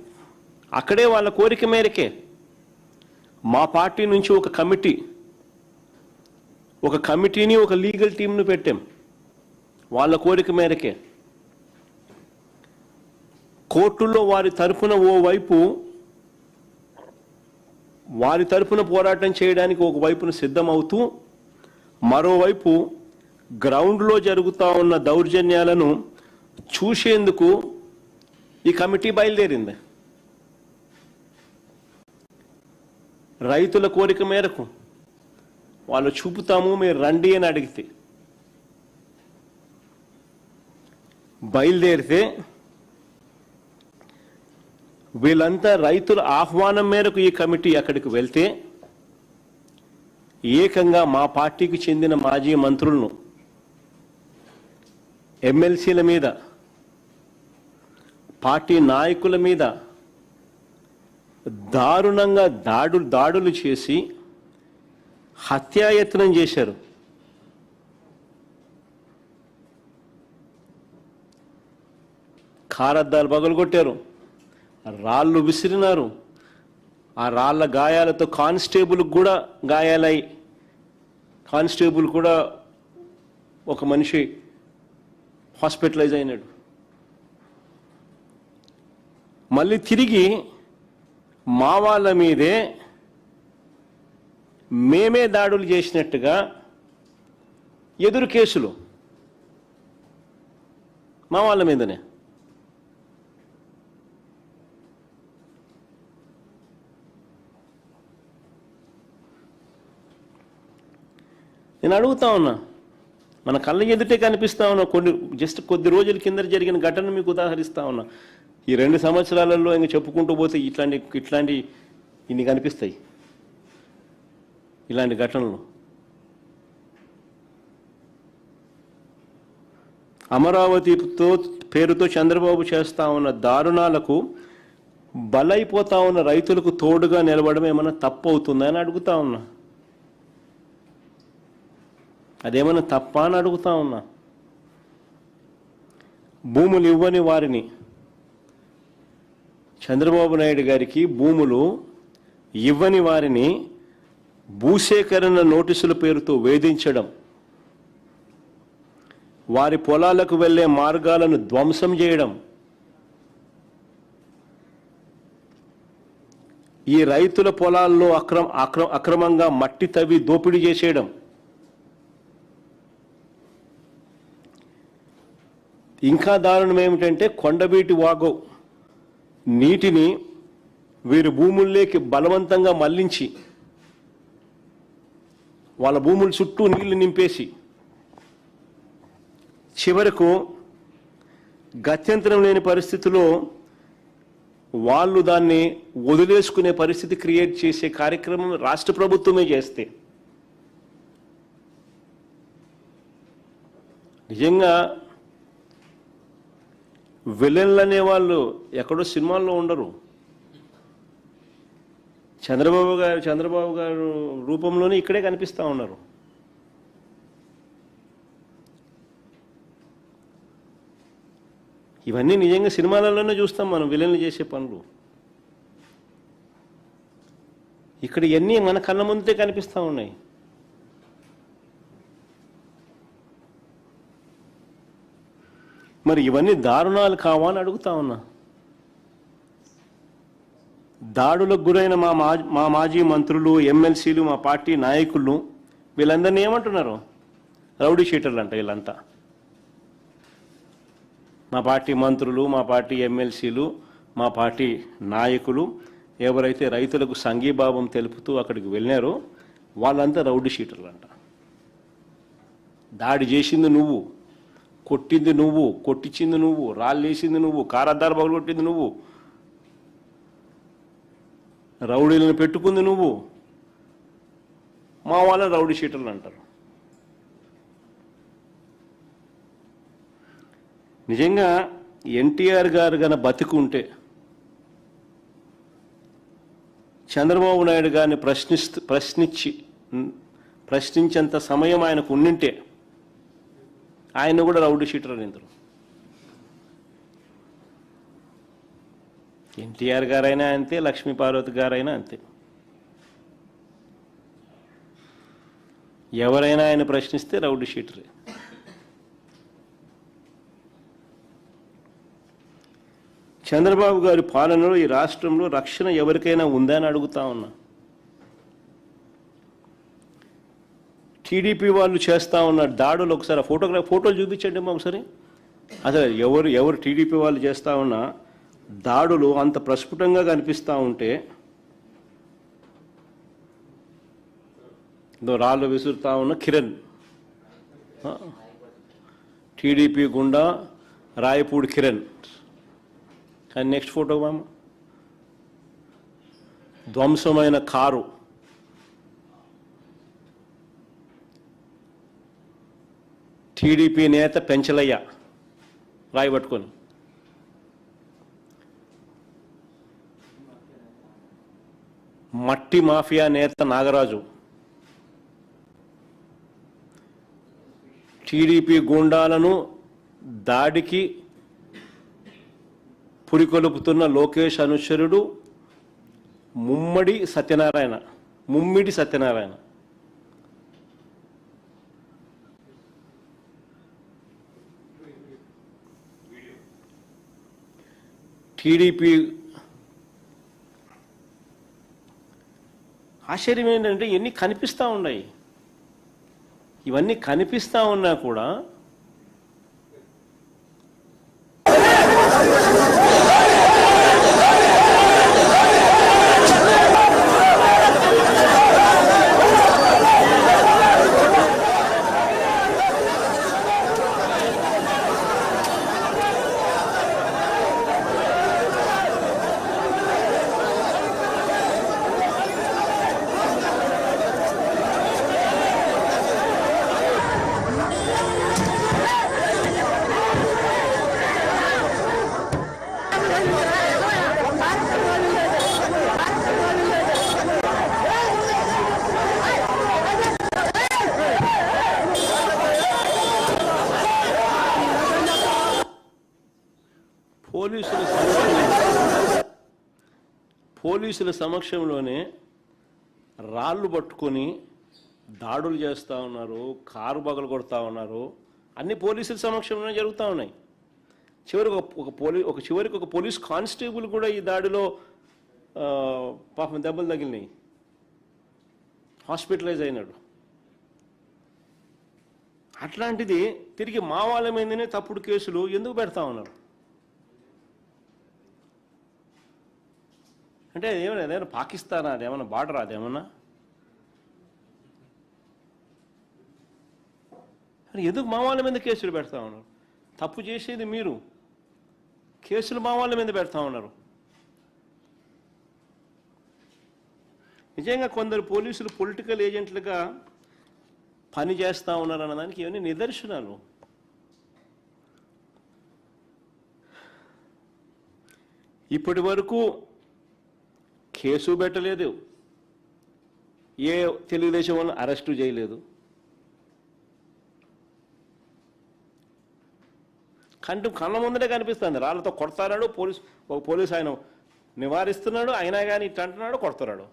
అక్కడే వాళ్ళ కోరిక మేరకే మా పార్టీ నుంచి ఒక కమిటీని ఒక లీగల్ టీంను పెట్టాం. వాళ్ళ కోరిక మేరకే కోర్టుల్లో వారి తరపున పోరాటం చేయడానికి ఒకవైపున సిద్ధమవుతూ, మరోవైపు గ్రౌండ్లో జరుగుతూ ఉన్న దౌర్జన్యాలను చూసేందుకు ఈ కమిటీ బయలుదేరింది. రైతుల కోరిక మేరకు వాళ్ళు చూపుతాము, మీరు రండి అని అడిగితే బయలుదేరితే, వీళ్ళంతా రైతుల ఆహ్వానం మేరకు ఈ కమిటీ అక్కడికి వెళ్తే ఏకంగా మా పార్టీకి చెందిన మాజీ మంత్రులను, ఎమ్మెల్సీల మీద, పార్టీ నాయకుల మీద దారుణంగా దాడులు చేసి హత్యాయత్నం చేశారు. కారద్దాలు పగలగొట్టారు, రాళ్ళు విసిరినారు. ఆ రాళ్ల గాయాలతో కానిస్టేబుల్కి కూడా గాయాలై, కానిస్టేబుల్ కూడా ఒక మనిషి హాస్పిటలైజ్ అయినాడు. మళ్ళీ తిరిగి మా వాళ్ళ మీదే మేమే దాడులు చేసినట్టుగా ఎదురు కేసులు మా వాళ్ళ మీదనే. నేను అడుగుతా ఉన్నా, మన కళ్ళ ఎదుటే కనిపిస్తా ఉన్నా. కొద్ది రోజుల కింద జరిగిన ఘటన మీకు ఉదాహరిస్తా ఉన్నా. ఈ 2 సంవత్సరాలలో ఇంకా చెప్పుకుంటూ పోతే ఇట్లాంటి ఇన్ని కనిపిస్తాయి, ఇలాంటి ఘటనలు. అమరావతితో పేరుతో చంద్రబాబు చేస్తా ఉన్న దారుణాలకు బలైపోతా ఉన్న రైతులకు తోడుగా నిలబడడం ఏమన్నా తప్పు అవుతుందా అని అడుగుతా ఉన్నా. అదేమన్నా తప్ప అని అడుగుతా ఉన్నా. భూములు ఇవ్వని వారిని, చంద్రబాబు నాయుడు గారికి భూములు ఇవ్వని వారిని భూసేకరణ నోటీసుల పేరుతో వేధించడం, వారి పొలాలకు వెళ్లే మార్గాలను ధ్వంసం చేయడం, ఈ రైతుల పొలాల్లో అక్రమంగా మట్టి తవ్వి దోపిడీ చేసేయడం, ఇంకా దారుణం ఏమిటంటే కొండవీటి వాగు నీటిని వీరి భూముల్లోకి బలవంతంగా మళ్లించి వాళ్ళ భూముల చుట్టూ నీళ్లు నింపేసి చివరకు గత్యంతరం లేని పరిస్థితిలో వాళ్ళు దాన్ని వదిలేసుకునే పరిస్థితి క్రియేట్ చేసే కార్యక్రమం రాష్ట్ర ప్రభుత్వమే చేస్తే నిజంగా విలన్లు అనే వాళ్ళు ఎక్కడో సినిమాల్లో ఉండరు. చంద్రబాబు గారు రూపంలోనే ఇక్కడే కనిపిస్తూ ఉన్నారు. ఇవన్నీ నిజంగా సినిమాలలోనే చూస్తాం మనం, విలన్లు చేసే పనులు. ఇక్కడ ఇవన్నీ మన కళ్ళ ముందే కనిపిస్తూ ఉన్నాయి. మరి ఇవన్నీ దారుణాలు కావా అని అడుగుతా ఉన్నా. దాడులకు గురైన మా మాజీ మంత్రులు, ఎమ్మెల్సీలు, మా పార్టీ నాయకులు వీళ్ళందరినీ ఏమంటున్నారు? రౌడీ షీటర్లు అంట వీళ్ళంతా. మా పార్టీ మంత్రులు, మా పార్టీ ఎమ్మెల్సీలు, మా పార్టీ నాయకులు ఎవరైతే రైతులకు సంఘీభావం తెలుపుతూ అక్కడికి వెళ్ళారో వాళ్ళంతా రౌడీ షీటర్లు అంట. దాడి చేసింది నువ్వు, కొట్టింది నువ్వు, కొట్టించింది నువ్వు, రాళ్ళేసింది నువ్వు, కారద్దాలు పగలగొట్టింది నువ్వు, రౌడీలను పెట్టుకుంది నువ్వు, మా వాళ్ళ రౌడీ షీటర్లు అంటారు. నిజంగా ఎన్టీఆర్ గారు గన బతికుంటే చంద్రబాబు నాయుడు గారిని ప్రశ్నించేంత సమయం ఆయనకు ఉండింటే ఆయన కూడా రౌడీ షీటర్ అనేందుకు. ఎన్టీఆర్ గారైనా అంతే, లక్ష్మీపార్వతి గారైనా అంతే. ఎవరైనా ఆయన ప్రశ్నిస్తే రౌడీ షీటరే. చంద్రబాబు గారి పాలనలో ఈ రాష్ట్రంలో రక్షణ ఎవరికైనా ఉందా అని అడుగుతా ఉన్నా. టీడీపీ వాళ్ళు చేస్తూ ఉన్న దాడులు ఒకసారి ఫోటోలు చూపించండి మా ఒకసారి. అసలు ఎవరు టీడీపీ వాళ్ళు చేస్తూ ఉన్న దాడులు అంత ప్రస్ఫుటంగా కనిపిస్తూ ఉంటే, రాళ్ళు విసురుతా ఉన్న కిరణ్, టీడీపీ గుండా రాయపూడి కిరణ్. కానీ నెక్స్ట్ ఫోటో మామ, ధ్వంసమైన కారు, టీడీపీ నేత పెంచలయ్య రాయి పట్టుకొని, మట్టి మాఫియా నేత నాగరాజు, టీడీపీ గూండాలను దాడికి పురికొలుపుతున్న లోకేష్ అనుచరుడు ముమ్మిడి సత్యనారాయణ. టీడీపీ ఆశ్చర్యం ఏంటంటే ఇవన్నీ కనిపిస్తూ ఉన్నాయి. ఇవన్నీ కనిపిస్తూ ఉన్నా కూడా పోలీసుల సమక్షంలోనే రాళ్ళు పట్టుకొని దాడులు చేస్తూ ఉన్నారు, కారు బగలు కొడతా ఉన్నారు. అన్ని పోలీసుల సమక్షంలోనే జరుగుతూ ఉన్నాయి. చివరికి ఒక పోలీస్ కానిస్టేబుల్ కూడా ఈ దాడిలో పాపం దెబ్బలు తగిలినాయి, హాస్పిటలైజ్ అయినాడు. అట్లాంటిది తిరిగి మా వాళ్ళ మీదనే తప్పుడు కేసులు ఎందుకు పెడతా ఉన్నారు? అంటే ఏమైనా పాకిస్తానా, అదేమన్నా బార్డర్, అదేమన్నా ఎందుకు మా వాళ్ళ మీద కేసులు పెడతా ఉన్నారు? తప్పు చేసేది మీరు, కేసులు మా వాళ్ళ మీద పెడతా ఉన్నారు. నిజంగా కొందరు పోలీసులు పొలిటికల్ ఏజెంట్లుగా పని చేస్తూ ఉన్నారు అన్నదానికి ఇవన్నీ నిదర్శనాలు. ఇప్పటి వరకు కేసు పెట్టలేదు, ఏ తెలుగుదేశం వాళ్ళని అరెస్టు చేయలేదు. కళ్ళ ముందరే కనిపిస్తుంది, రాళ్ళతో కొడతాడు ఒక పోలీసు ఆయన నివారిస్తున్నాడు, అయినా కానీ ఇట్లా అంటున్నాడు, కొడుతున్నాడు.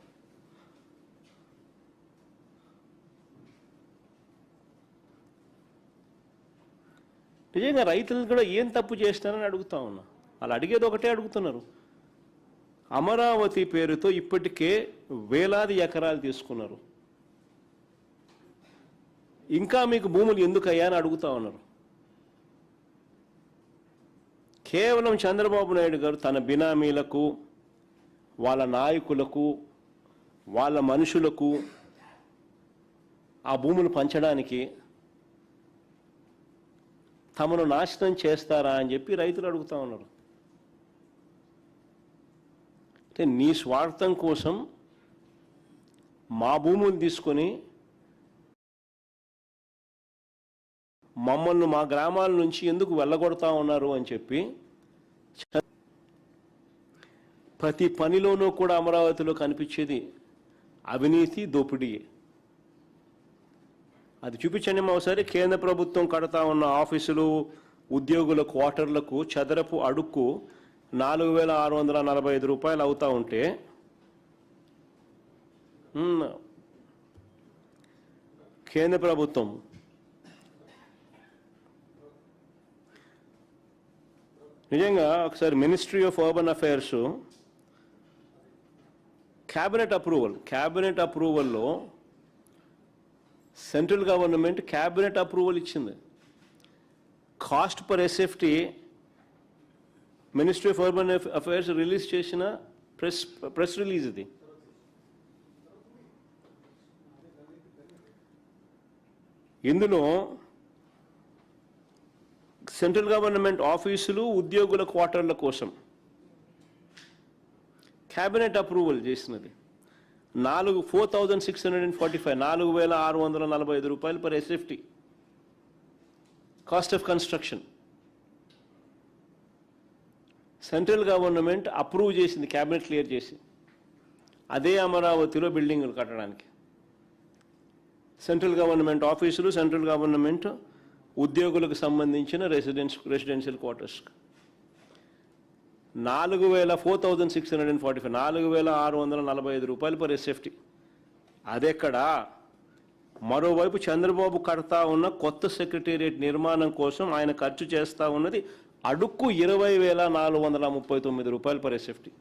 నిజంగా రైతులు కూడా ఏం తప్పు చేసినారని అడుగుతా ఉన్నా. వాళ్ళు అడిగేది ఒకటే అడుగుతున్నారు. అమరావతి పేరుతో ఇప్పటికే వేలాది ఎకరాలు తీసుకున్నారు, ఇంకా మీకు భూములు ఎందుకు అయ్యా అని అడుగుతా ఉన్నారు. కేవలం చంద్రబాబు నాయుడు గారు తన బినామీలకు, వాళ్ళ నాయకులకు, వాళ్ళ మనుషులకు ఆ భూములు పంచడానికి తమను నాశనం చేస్తారా అని చెప్పి రైతులు అడుగుతా ఉన్నారు. అంటే నీ స్వార్థం కోసం మా భూములు తీసుకొని మమ్మల్ని మా గ్రామాల నుంచి ఎందుకు వెళ్ళగొడతా ఉన్నారు అని చెప్పి ప్రతి పనిలోనూ కూడా అమరావతిలో కనిపించేది అవినీతి, దోపిడీయే. అది చూపించండి ఒకసారి. కేంద్ర ప్రభుత్వం కడతా ఉన్న ఆఫీసులు, ఉద్యోగుల క్వార్టర్లకు చదరపు అడుక్కు 4,645 రూపాయలు అవుతా ఉంటే కేంద్ర ప్రభుత్వం నిజంగా ఒకసారి ministry of urban affairs cabinet అప్రూవల్లో సెంట్రల్ గవర్నమెంట్ క్యాబినెట్ అప్రూవల్ ఇచ్చింది. Cost per SFT ministry of urban affairs release చేసిన ప్రెస్ రిలీజ్ ఇది. ఇందులో సెంట్రల్ గవర్నమెంట్ ఆఫీసులు, ఉద్యోగుల క్వార్టర్ల కోసం క్యాబినెట్ అప్రూవల్ చేసినది 4,645 రూపాయలు per SFT cost of construction. Central government approve చేసింది, క్యాబినెట్ క్లియర్ చేసి. అదే అమరావతిలో బిల్డింగులు కట్టడానికి సెంట్రల్ గవర్నమెంట్ ఆఫీసులు, సెంట్రల్ గవర్నమెంట్ ఉద్యోగులకు సంబంధించిన రెసిడెన్షియల్ క్వార్టర్స్ 4,645 రూపాయలు పర్ ఎస్ఎఫ్టీ. అదెక్కడ? మరోవైపు చంద్రబాబు కడతా ఉన్న కొత్త సెక్రటేరియట్ నిర్మాణం కోసం ఆయన ఖర్చు చేస్తూ ఉన్నది అడుక్కు 20,439 రూపాయలు పర్ ఎస్ఎఫ్టీ.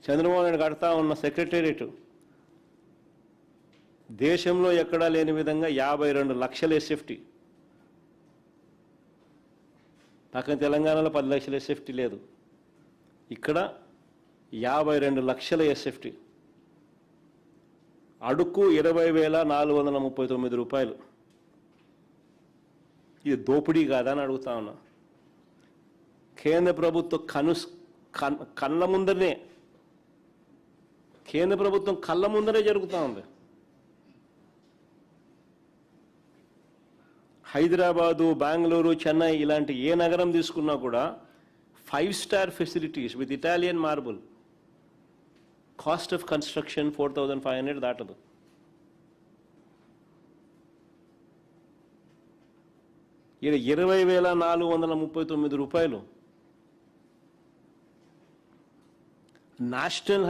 చంద్రబాబు నాయుడు కడతా ఉన్న సెక్రటేరియట్ దేశంలో ఎక్కడా లేని విధంగా 52 లక్షల ఎస్ఎఫ్టీ. పక్కన తెలంగాణలో 10 లక్షల ఎస్ఎఫ్టీ లేదు, ఇక్కడ 52 లక్షల ఎస్ఎఫ్టీ. అడుక్కు 20,439 రూపాయలు. ఇది దోపిడీ కాదా అని అడుగుతా ఉన్నా. కేంద్ర ప్రభుత్వం కళ్ళ ముందరే జరుగుతూ ఉంది. హైదరాబాదు, బెంగళూరు, చెన్నై ఇలాంటి ఏ నగరం తీసుకున్నా కూడా five star facilities with Italian marble. Cost of construction 4,500 దాటదు. ఇది 20,439 రూపాయలు. నేషనల్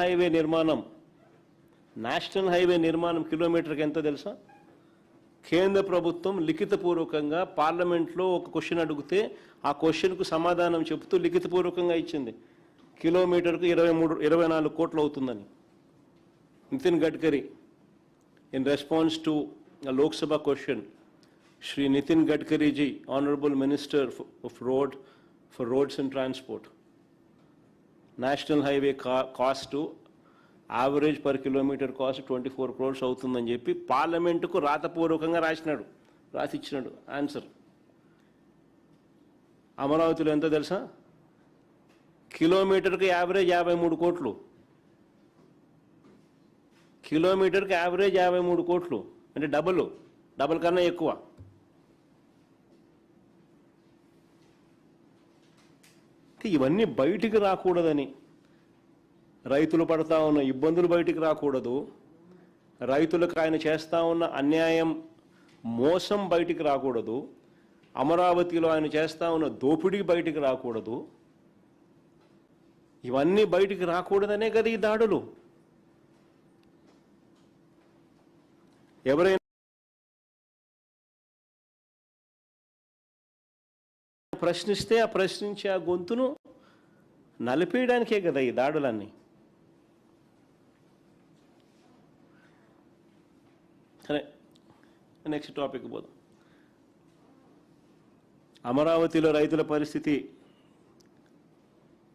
హైవే నిర్మాణం కిలోమీటర్కి ఎంత తెలుసా? కేంద్ర ప్రభుత్వం లిఖితపూర్వకంగా పార్లమెంట్లో ఒక క్వశ్చన్ అడిగితే ఆ క్వశ్చన్కు సమాధానం చెబుతూ లిఖితపూర్వకంగా ఇచ్చింది. కిలోమీటర్కు 24 కోట్లు అవుతుందని. Nitin Gadkari, in response to Lok Sabha question, Shri Nitin Gadkari ji, honourable minister of roads and transport, national highway cost average per kilometre cost 24 crores అవుతుందని చెప్పి పార్లమెంటుకు రాతపూర్వకంగా రాసిచ్చినాడు ఆన్సర్. అమరావతిలో ఎంత తెలుసా? కిలోమీటర్కి యావరేజ్ 53 కోట్లు. కిలోమీటర్కి యావరేజ్ 53 కోట్లు అంటే డబుల్ కన్నా ఎక్కువ. ఇవన్నీ బయటికి రాకూడదని, రైతులు పడతా ఉన్న ఇబ్బందులు బయటికి రాకూడదు, రైతులకు ఆయన చేస్తూ ఉన్న అన్యాయం, మోసం బయటికి రాకూడదు, అమరావతిలో ఆయన చేస్తూ ఉన్న దోపిడీ బయటికి రాకూడదు. ఇవన్నీ బయటికి రాకూడదనే కదా ఈ దాడులు. ఎవరైనా ప్రశ్నిస్తే ఆ ప్రశ్నించే ఆ గొంతును నలిపేయడానికే కదా ఈ దాడులన్నీ. సరే, నెక్స్ట్ టాపిక్ పోదాం. అమరావతిలో రైతుల పరిస్థితి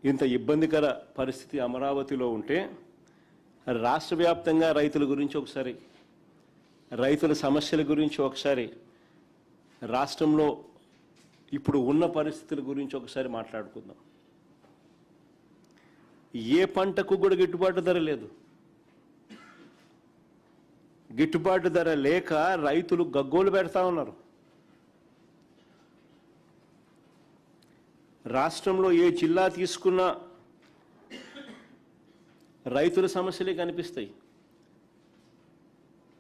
ఇంత ఇబ్బందికర పరిస్థితి అమరావతిలో ఉంటే రాష్ట్ర వ్యాప్తంగా రైతుల గురించి ఒకసారి, రైతుల సమస్యల గురించి ఒకసారి, రాష్ట్రంలో ఇప్పుడు ఉన్న పరిస్థితుల గురించి ఒకసారి మాట్లాడుకుందాం. ఏ పంటకు కూడా గిట్టుబాటు ధర లేదు. గిట్టుబాటు ధర లేక రైతులు గగ్గోలు పెడతా ఉన్నారు. రాష్ట్రంలో ఏ జిల్లా తీసుకున్నా రైతుల సమస్యలే కనిపిస్తాయి.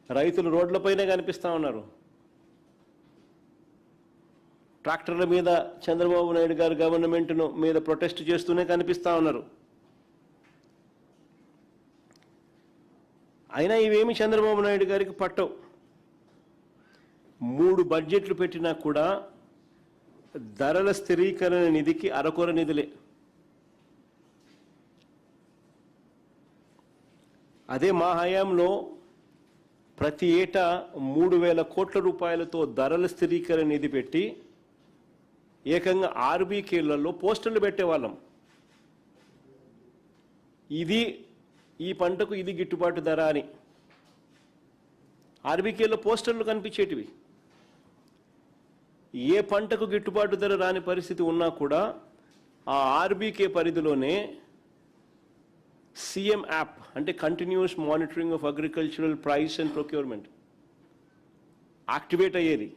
రైతులు రోడ్లపైనే కనిపిస్తూ ఉన్నారు. ట్రాక్టర్ల మీద చంద్రబాబు నాయుడు గారు గవర్నమెంట్ను మీద ప్రొటెస్ట్ చేస్తూనే కనిపిస్తూ ఉన్నారు. అయినా ఇవేమి చంద్రబాబు నాయుడు గారికి పట్టవు. 3 బడ్జెట్లు పెట్టినా కూడా ధరల స్థిరీకరణ నిధికి అరకొర నిధులే. అదే మా హయాంలో ప్రతి ఏటా 3,000 కోట్ల రూపాయలతో ధరల స్థిరీకరణ నిధి పెట్టి ఏకంగా ఆర్బీకేలలో పోస్టర్లు పెట్టేవాళ్ళం. ఇది ఈ పంటకు ఇది గిట్టుబాటు ధర అని ఆర్బీకేలో పోస్టర్లు కనిపించేటివి. ఏ పంటకు గిట్టుబాటు ధర రాని పరిస్థితి ఉన్నా కూడా ఆ ఆర్బీకే పరిధిలోనే సీఎం యాప్ అంటే continuous monitoring of agricultural price and procurement activate అయ్యేది.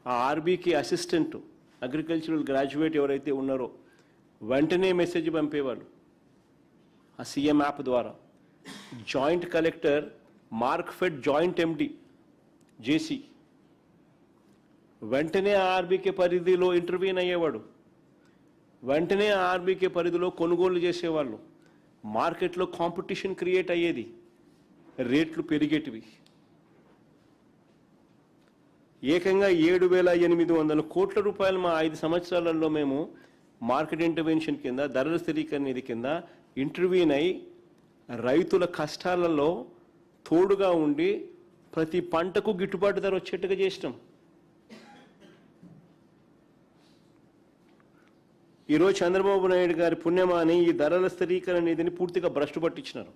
ఆ ఆర్బీకే అసిస్టెంట్ అగ్రికల్చరల్ గ్రాడ్యుయేట్ ఎవరైతే ఉన్నారో వెంటనే మెసేజ్ పంపేవాళ్ళు ఆ సీఎం యాప్ ద్వారా. జాయింట్ కలెక్టర్ మార్క్ఫెడ్ జాయింట్ ఎండి జేసీ వెంటనే ఆర్బీకే పరిధిలో ఇంటర్వ్యూన్ అయ్యేవాడు. వెంటనే ఆర్బీకే పరిధిలో కొనుగోలు చేసేవాళ్ళు. మార్కెట్లో కాంపిటీషన్ క్రియేట్ అయ్యేది, రేట్లు పెరిగేటివి. ఏకంగా 7,800 కోట్ల రూపాయలు మా 5 సంవత్సరాలలో మేము మార్కెట్ ఇంటర్వెన్షన్ కింద ధరల స్థిరీకరణ నిధి కింద ఇంటర్వ్యూన్ అయి రైతుల కష్టాలలో తోడుగా ఉండి ప్రతి పంటకు గిట్టుబాటు ధర వచ్చేట్టుగా చేసినాం. ఈరోజు చంద్రబాబు నాయుడు గారి పుణ్యమాని ఈ ధరల స్థిరీకరణ నిధిని పూర్తిగా భ్రష్టు పట్టించినారు.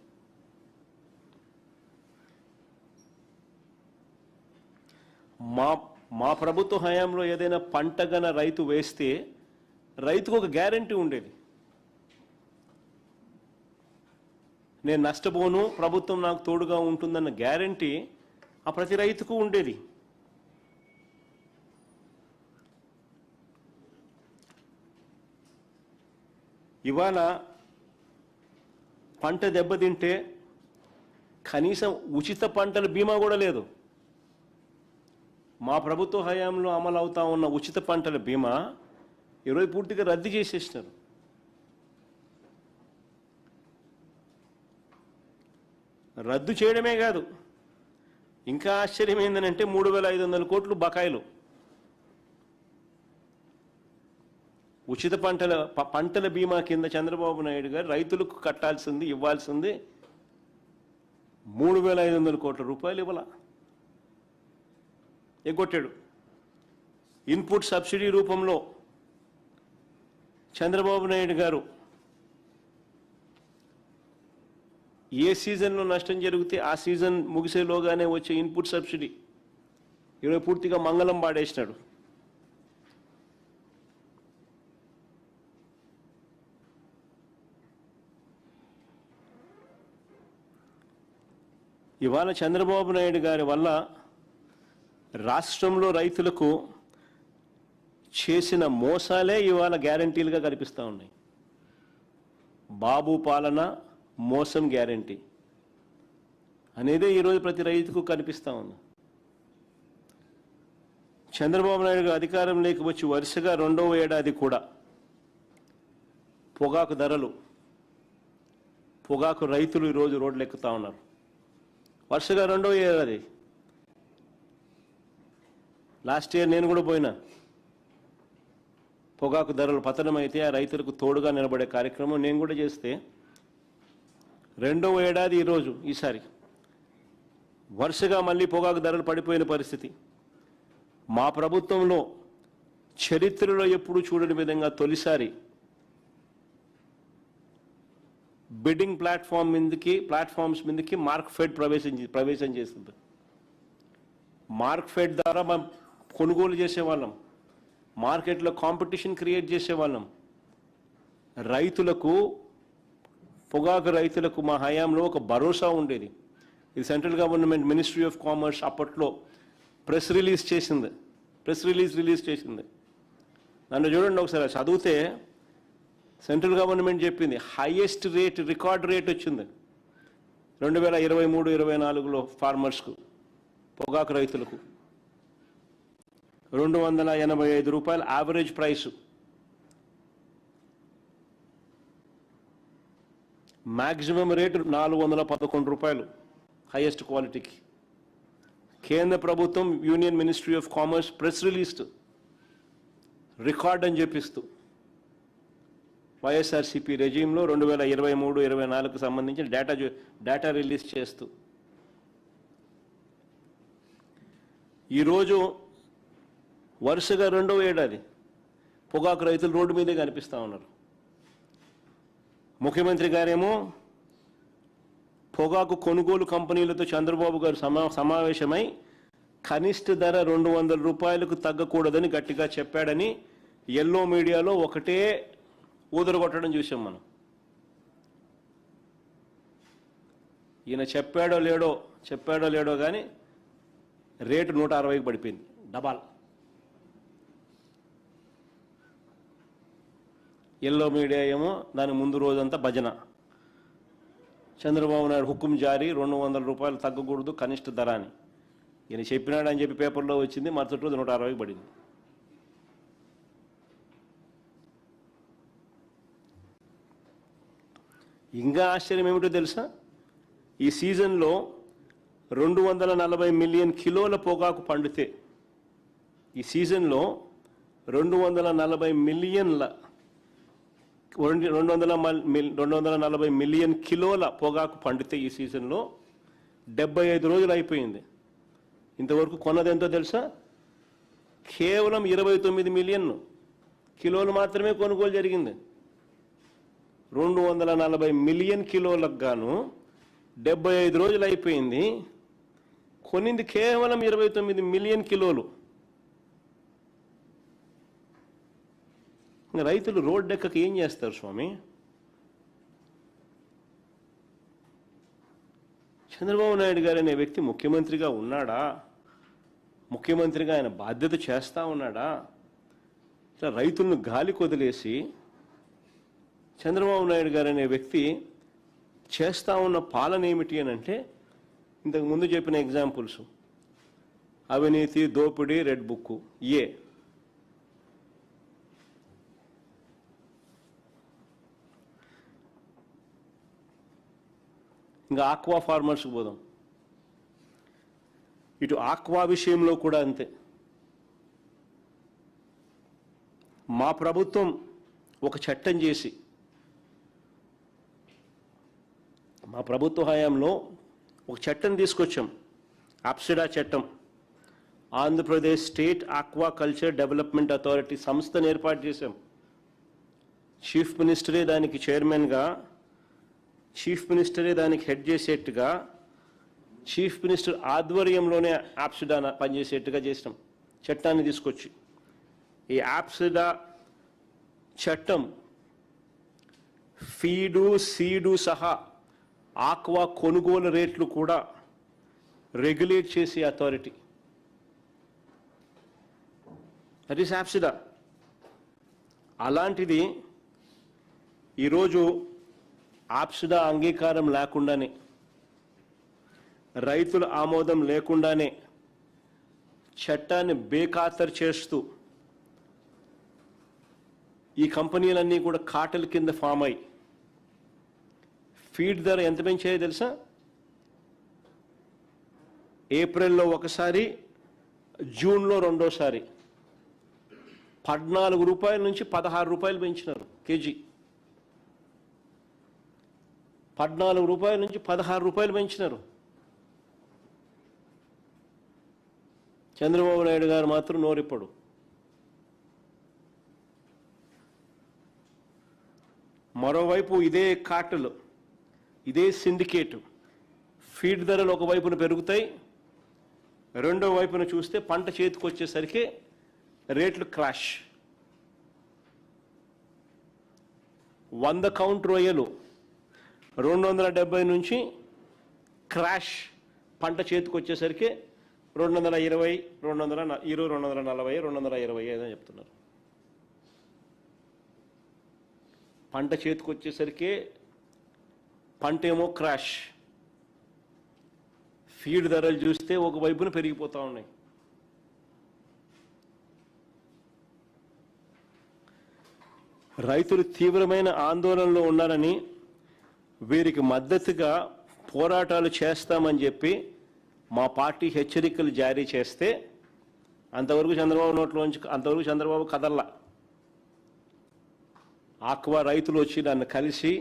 మా ప్రభుత్వ హయాంలో ఏదైనా పంట గన రైతు వేస్తే రైతుకు ఒక గ్యారంటీ ఉండేది. నేను నష్టపోను, ప్రభుత్వం నాకు తోడుగా ఉంటుందన్న గ్యారంటీ ఆ ప్రతి రైతుకు ఉండేది. ఇవాళ పంట దెబ్బతింటే కనీసం ఉచిత పంటల బీమా కూడా లేదు. మా ప్రభుత్వ హయాంలో అమలు అవుతా ఉన్న ఉచిత పంటల బీమా ఈరోజు పూర్తిగా రద్దు చేసేసినారు. రద్దు చేయడమే కాదు, ఇంకా ఆశ్చర్యం ఏంటంటే 3,500 కోట్లు బకాయిలు. ఉచిత పంటల బీమా కింద చంద్రబాబు నాయుడు గారు రైతులకు కట్టాల్సింది, ఇవ్వాల్సింది 3,500 కోట్ల రూపాయలు ఇవ్వాల ఎగ్గొట్టాడు. ఇన్పుట్ సబ్సిడీ రూపంలో చంద్రబాబు నాయుడు గారు ఏ సీజన్లో నష్టం జరిగితే ఆ సీజన్ ముగిసేలోగానే వచ్చే ఇన్పుట్ సబ్సిడీ ఈరోజు పూర్తిగా మంగళం పాడేసినాడు. ఇవాళ చంద్రబాబు నాయుడు గారి వల్ల రాష్ట్రంలో రైతులకు చేసిన మోసాలే ఇవాళ గ్యారంటీలుగా కనిపిస్తూ ఉన్నాయి. బాబు పాలన మోసం గ్యారంటీ అనేదే ఈరోజు ప్రతి రైతుకు కనిపిస్తూ ఉంది. చంద్రబాబు నాయుడు గారు అధికారంలోకి వచ్చి వరుసగా 2వ ఏడాది కూడా పొగాకు రైతులు ఈరోజు రోడ్లు ఎక్కుతూ ఉన్నారు. వరుసగా 2వ ఏడాది. లాస్ట్ ఇయర్ నేను కూడా పోయినా. పొగాకు ధరలు పతనమైతే ఆ రైతులకు తోడుగా నిలబడే కార్యక్రమం నేను కూడా చేస్తే 2వ ఏడాది ఈసారి వరుసగా మళ్ళీ పొగాకు ధరలు పడిపోయిన పరిస్థితి. మా ప్రభుత్వంలో చరిత్రలో ఎప్పుడు చూడని విధంగా తొలిసారి బిడ్డింగ్ ప్లాట్ఫామ్స్ మీదకి మార్క్ఫెడ్ ప్రవేశం చేసింది. మార్క్ఫెడ్ ద్వారా మనం కొనుగోలు చేసేవాళ్ళం, మార్కెట్లో కాంపిటీషన్ క్రియేట్ చేసేవాళ్ళం. పొగాకు రైతులకు మా హయాంలో ఒక భరోసా ఉండేది. ఇది central government ministry of commerce అప్పట్లో ప్రెస్ రిలీజ్ చేసింది. నన్ను చూడండి ఒకసారి చదివితే సెంట్రల్ గవర్నమెంట్ చెప్పింది హైయెస్ట్ రికార్డ్ రేట్ వచ్చింది 2023-24లో ఫార్మర్స్కు, పొగాకు రైతులకు 285 రూపాయల యావరేజ్ ప్రైసు. మ్యాక్సిమం రేటు 411 రూపాయలు హైయెస్ట్ క్వాలిటీకి. కేంద్ర ప్రభుత్వం union ministry of commerce press released record అని చెప్పిస్తూ వైఎస్ఆర్సీపీ రెజీమ్లో 2023-24కు సంబంధించిన డేటా రిలీజ్ చేస్తూ ఈరోజు వరుసగా 2వ ఏడాది పొగాకు రైతులు రోడ్డు మీదే కనిపిస్తూ ఉన్నారు. ముఖ్యమంత్రి గారేమో పొగాకు కొనుగోలు కంపెనీలతో చంద్రబాబు గారు సమావేశమై కనిష్ట ధర 200 రూపాయలకు తగ్గకూడదని గట్టిగా చెప్పాడని ఎల్లో మీడియాలో ఒకటే ఊదరగొట్టడం చూసాం మనం. ఈయన చెప్పాడో లేడో కానీ రేటు 160కి పడిపోయింది, డబాల్. ఎల్లో మీడియా ఏమో దాని ముందు రోజంతా భజన. చంద్రబాబు నాయుడు హుకుం జారీ 200 రూపాయలు తగ్గకూడదు కనిష్ట ధర అని ఈయన చెప్పినాడు అని చెప్పి పేపర్లో వచ్చింది. మరుసటి రోజు 160కి పడింది. ఇంకా ఆశ్చర్యం ఏమిటో తెలుసా, ఈ సీజన్లో 240 మిలియన్ కిలోల పొగాకు పండితే, ఈ సీజన్లో 240 మిలియన్ కిలోల పొగాకు పండితే ఈ సీజన్లో 75 రోజులు అయిపోయింది. ఇంతవరకు కొన్నది ఎంతో తెలుసా, కేవలం 29 మిలియన్ కిలోలు మాత్రమే కొనుగోలు జరిగింది. 240 మిలియన్ కిలోలకు గాను 75 రోజులు అయిపోయింది, కొనింది కేవలం 29 మిలియన్ కిలోలు. రైతులు రోడ్డెక్కకి ఏం చేస్తారు స్వామి? చంద్రబాబు నాయుడు గారు అనే వ్యక్తి ముఖ్యమంత్రిగా ఉన్నాడా? ముఖ్యమంత్రిగా ఆయన బాధ్యత చేస్తూ ఉన్నాడా? ఇట్లా రైతులను గాలికి వదిలేసి చంద్రబాబు నాయుడు గారు అనే వ్యక్తి చేస్తూ ఉన్న పాలన ఏమిటి అని అంటే, ఇంతకు ముందు చెప్పిన ఎగ్జాంపుల్స్, అవినీతి, దోపిడీ, రెడ్ బుక్, ఇంకా ఆక్వా ఫార్మర్స్కి పోదాం. ఇటు ఆక్వా విషయంలో కూడా అంతే. మా ప్రభుత్వం ఒక చట్టం చేసి, మా ప్రభుత్వ హయాంలో ఒక చట్టం తీసుకొచ్చాం, ఆప్సిడా చట్టం. Andhra Pradesh state aqua culture development authority సంస్థను ఏర్పాటు చేశాం. చీఫ్ మినిస్టరే దానికి చైర్మన్గా, చీఫ్ మినిస్టరే దానికి హెడ్ చేసేట్టుగా, చీఫ్ మినిస్టర్ ఆధ్వర్యంలోనే ఆప్సిడా పనిచేసేట్టుగా చేసినాం చట్టాన్ని తీసుకొచ్చి. ఈ ఆప్సిడా చట్టం ఫీడు, సీడు సహా ఆక్వా కొనుగోలు రేట్లు కూడా రెగ్యులేట్ చేసే అథారిటీ. That is ఆప్సిడా. అలాంటిది ఈరోజు ఆప్సిడా అంగీకారం లేకుండానే, రైతుల ఆమోదం లేకుండానే చట్టాన్ని బేఖాతరు చేస్తూ ఈ కంపెనీలన్నీ కూడా కాటల్ కింద ఫామ్ అయ్యి ఫీడ్ ధర ఎంత పెంచాయో తెలుసా? ఏప్రిల్లో ఒకసారి, జూన్లో రెండోసారి 14 రూపాయల నుంచి 16 రూపాయలు పెంచినారు కేజీ. 14 రూపాయల నుంచి 16 రూపాయలు పెంచినారు. చంద్రబాబు నాయుడు గారు మాత్రం నోరిప్పడు. మరోవైపు ఇదే కార్టెల్, ఇదే సిండికేట్ ఫీడ్ ధరలు ఒకవైపున పెరుగుతాయి, రెండో వైపున చూస్తే పంట చేతికి వచ్చేసరికి రేట్లు క్రాష్. 100 కౌంట్ రొయ్యలు 270 నుంచి క్రాష్, పంట చేతికి వచ్చేసరికి 220, 240, 225 అని చెప్తున్నారు. పంట చేతికి వచ్చేసరికి పంట ఏమో క్రాష్, ఫీడ్ ధరలు చూస్తే ఒకవైపున పెరిగిపోతూ ఉన్నాయి. రైతులు తీవ్రమైన ఆందోళనలో ఉన్నారని, వీరికి మద్దతుగా పోరాటాలు చేస్తామని చెప్పి మా పార్టీ హెచ్చరికలు జారీ చేస్తే అంతవరకు చంద్రబాబు కదల్లా. ఆక్వా రైతులు వచ్చి నన్ను కలిసి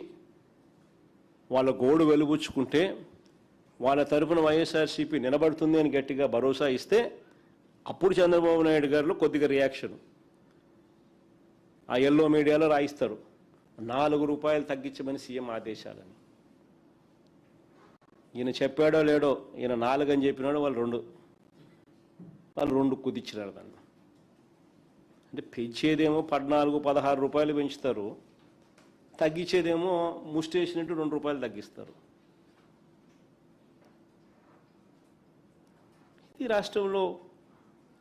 వాళ్ళ గోడు వెలుబుచ్చుకుంటే వాళ్ళ తరపున వైఎస్ఆర్సీపీ నిలబడుతుంది అని గట్టిగా భరోసా ఇస్తే అప్పుడు చంద్రబాబు నాయుడు గారిలో కొద్దిగా రియాక్షన్. ఆ ఎల్లో మీడియాలో రాయిస్తారు 4 రూపాయలు తగ్గించమని సీఎం ఆదేశాలని. ఈయన చెప్పాడో లేడో, ఈయన 4 అని చెప్పినాడో వాళ్ళు 2 కుదిచ్చినారు దాన్ని. అంటే పెంచేదేమో 14, 16 రూపాయలు పెంచుతారు, తగ్గించేదేమో ముస్టేసినట్టు 2 రూపాయలు తగ్గిస్తారు. ఈ రాష్ట్రంలో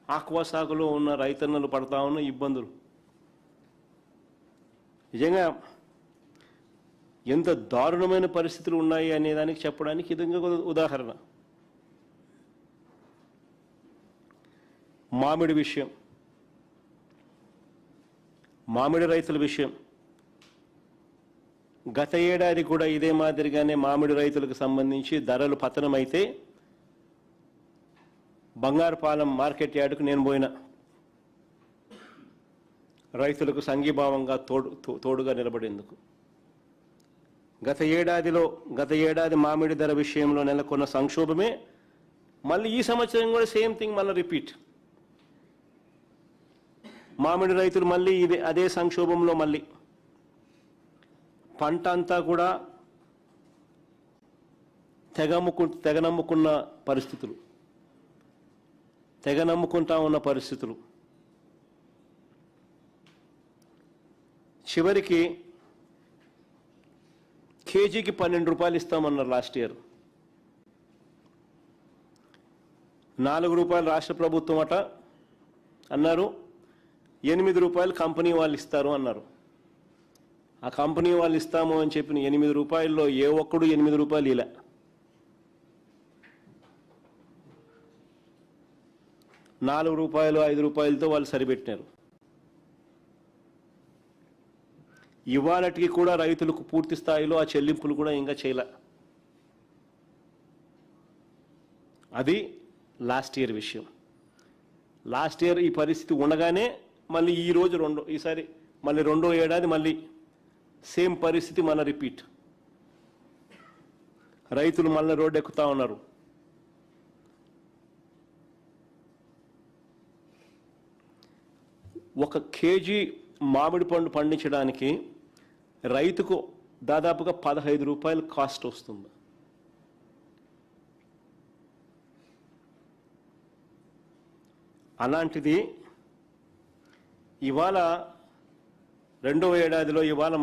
ఆక్వా సాగులో ఉన్న రైతన్నలు పడతా ఉన్న ఇబ్బందులు నిజంగా ఎంత దారుణమైన పరిస్థితులు ఉన్నాయి అనేదానికి చెప్పడానికి ఇది ఒక ఉదాహరణ. మామిడి విషయం, మామిడి రైతుల విషయం, గత ఏడాది కూడా ఇదే మాదిరిగానే మామిడి రైతులకు సంబంధించి ధరలు పతనమైతే బంగారుపాలెం మార్కెట్ యార్డుకు నేను పోయినా, రైతులకు సంఘీభావంగా తోడుగా నిలబడేందుకు. గత ఏడాది మామిడి ధర విషయంలో నెలకొన్న సంక్షోభమే మళ్ళీ ఈ సంవత్సరం కూడా సేమ్ థింగ్ మళ్ళీ రిపీట్. మామిడి రైతులు మళ్ళీ అదే సంక్షోభంలో మళ్ళీ పంట అంతా కూడా తెగనమ్ముకున్న పరిస్థితులు, తెగనమ్ముకుంటా ఉన్న పరిస్థితులు. చివరికి కేజీకి 12 రూపాయలు ఇస్తామన్నారు లాస్ట్ ఇయర్. 4 రూపాయలు రాష్ట్ర ప్రభుత్వం అట అన్నారు, 8 రూపాయలు కంపెనీ వాళ్ళు ఇస్తారు అన్నారు. ఆ కంపెనీ వాళ్ళు ఇస్తాము అని చెప్పిన 8 రూపాయల్లో ఏ ఒక్కడు 8 రూపాయలు ఇలా. 4 రూపాయలు 5 రూపాయలతో వాళ్ళు సరిపెట్టినారు. ఇవాళకి కూడా రైతులకు పూర్తి స్థాయిలో ఆ చెల్లింపులు కూడా ఇంకా చేయలే. అది లాస్ట్ ఇయర్ విషయం. లాస్ట్ ఇయర్ ఈ పరిస్థితి ఉండగానే మళ్ళీ ఈసారి మళ్ళీ 2వ ఏడాది మళ్ళీ సేమ్ పరిస్థితి మళ్ళీ రిపీట్. రైతులు మళ్ళీ రోడ్డు ఎక్కుతా ఉన్నారు. ఒక కేజీ మామిడి పండు పండించడానికి రైతుకు దాదాపుగా 15 రూపాయలు కాస్ట్ వస్తుంది. అలాంటిది ఇవాళ 2వ ఏడాదిలో ఇవాళ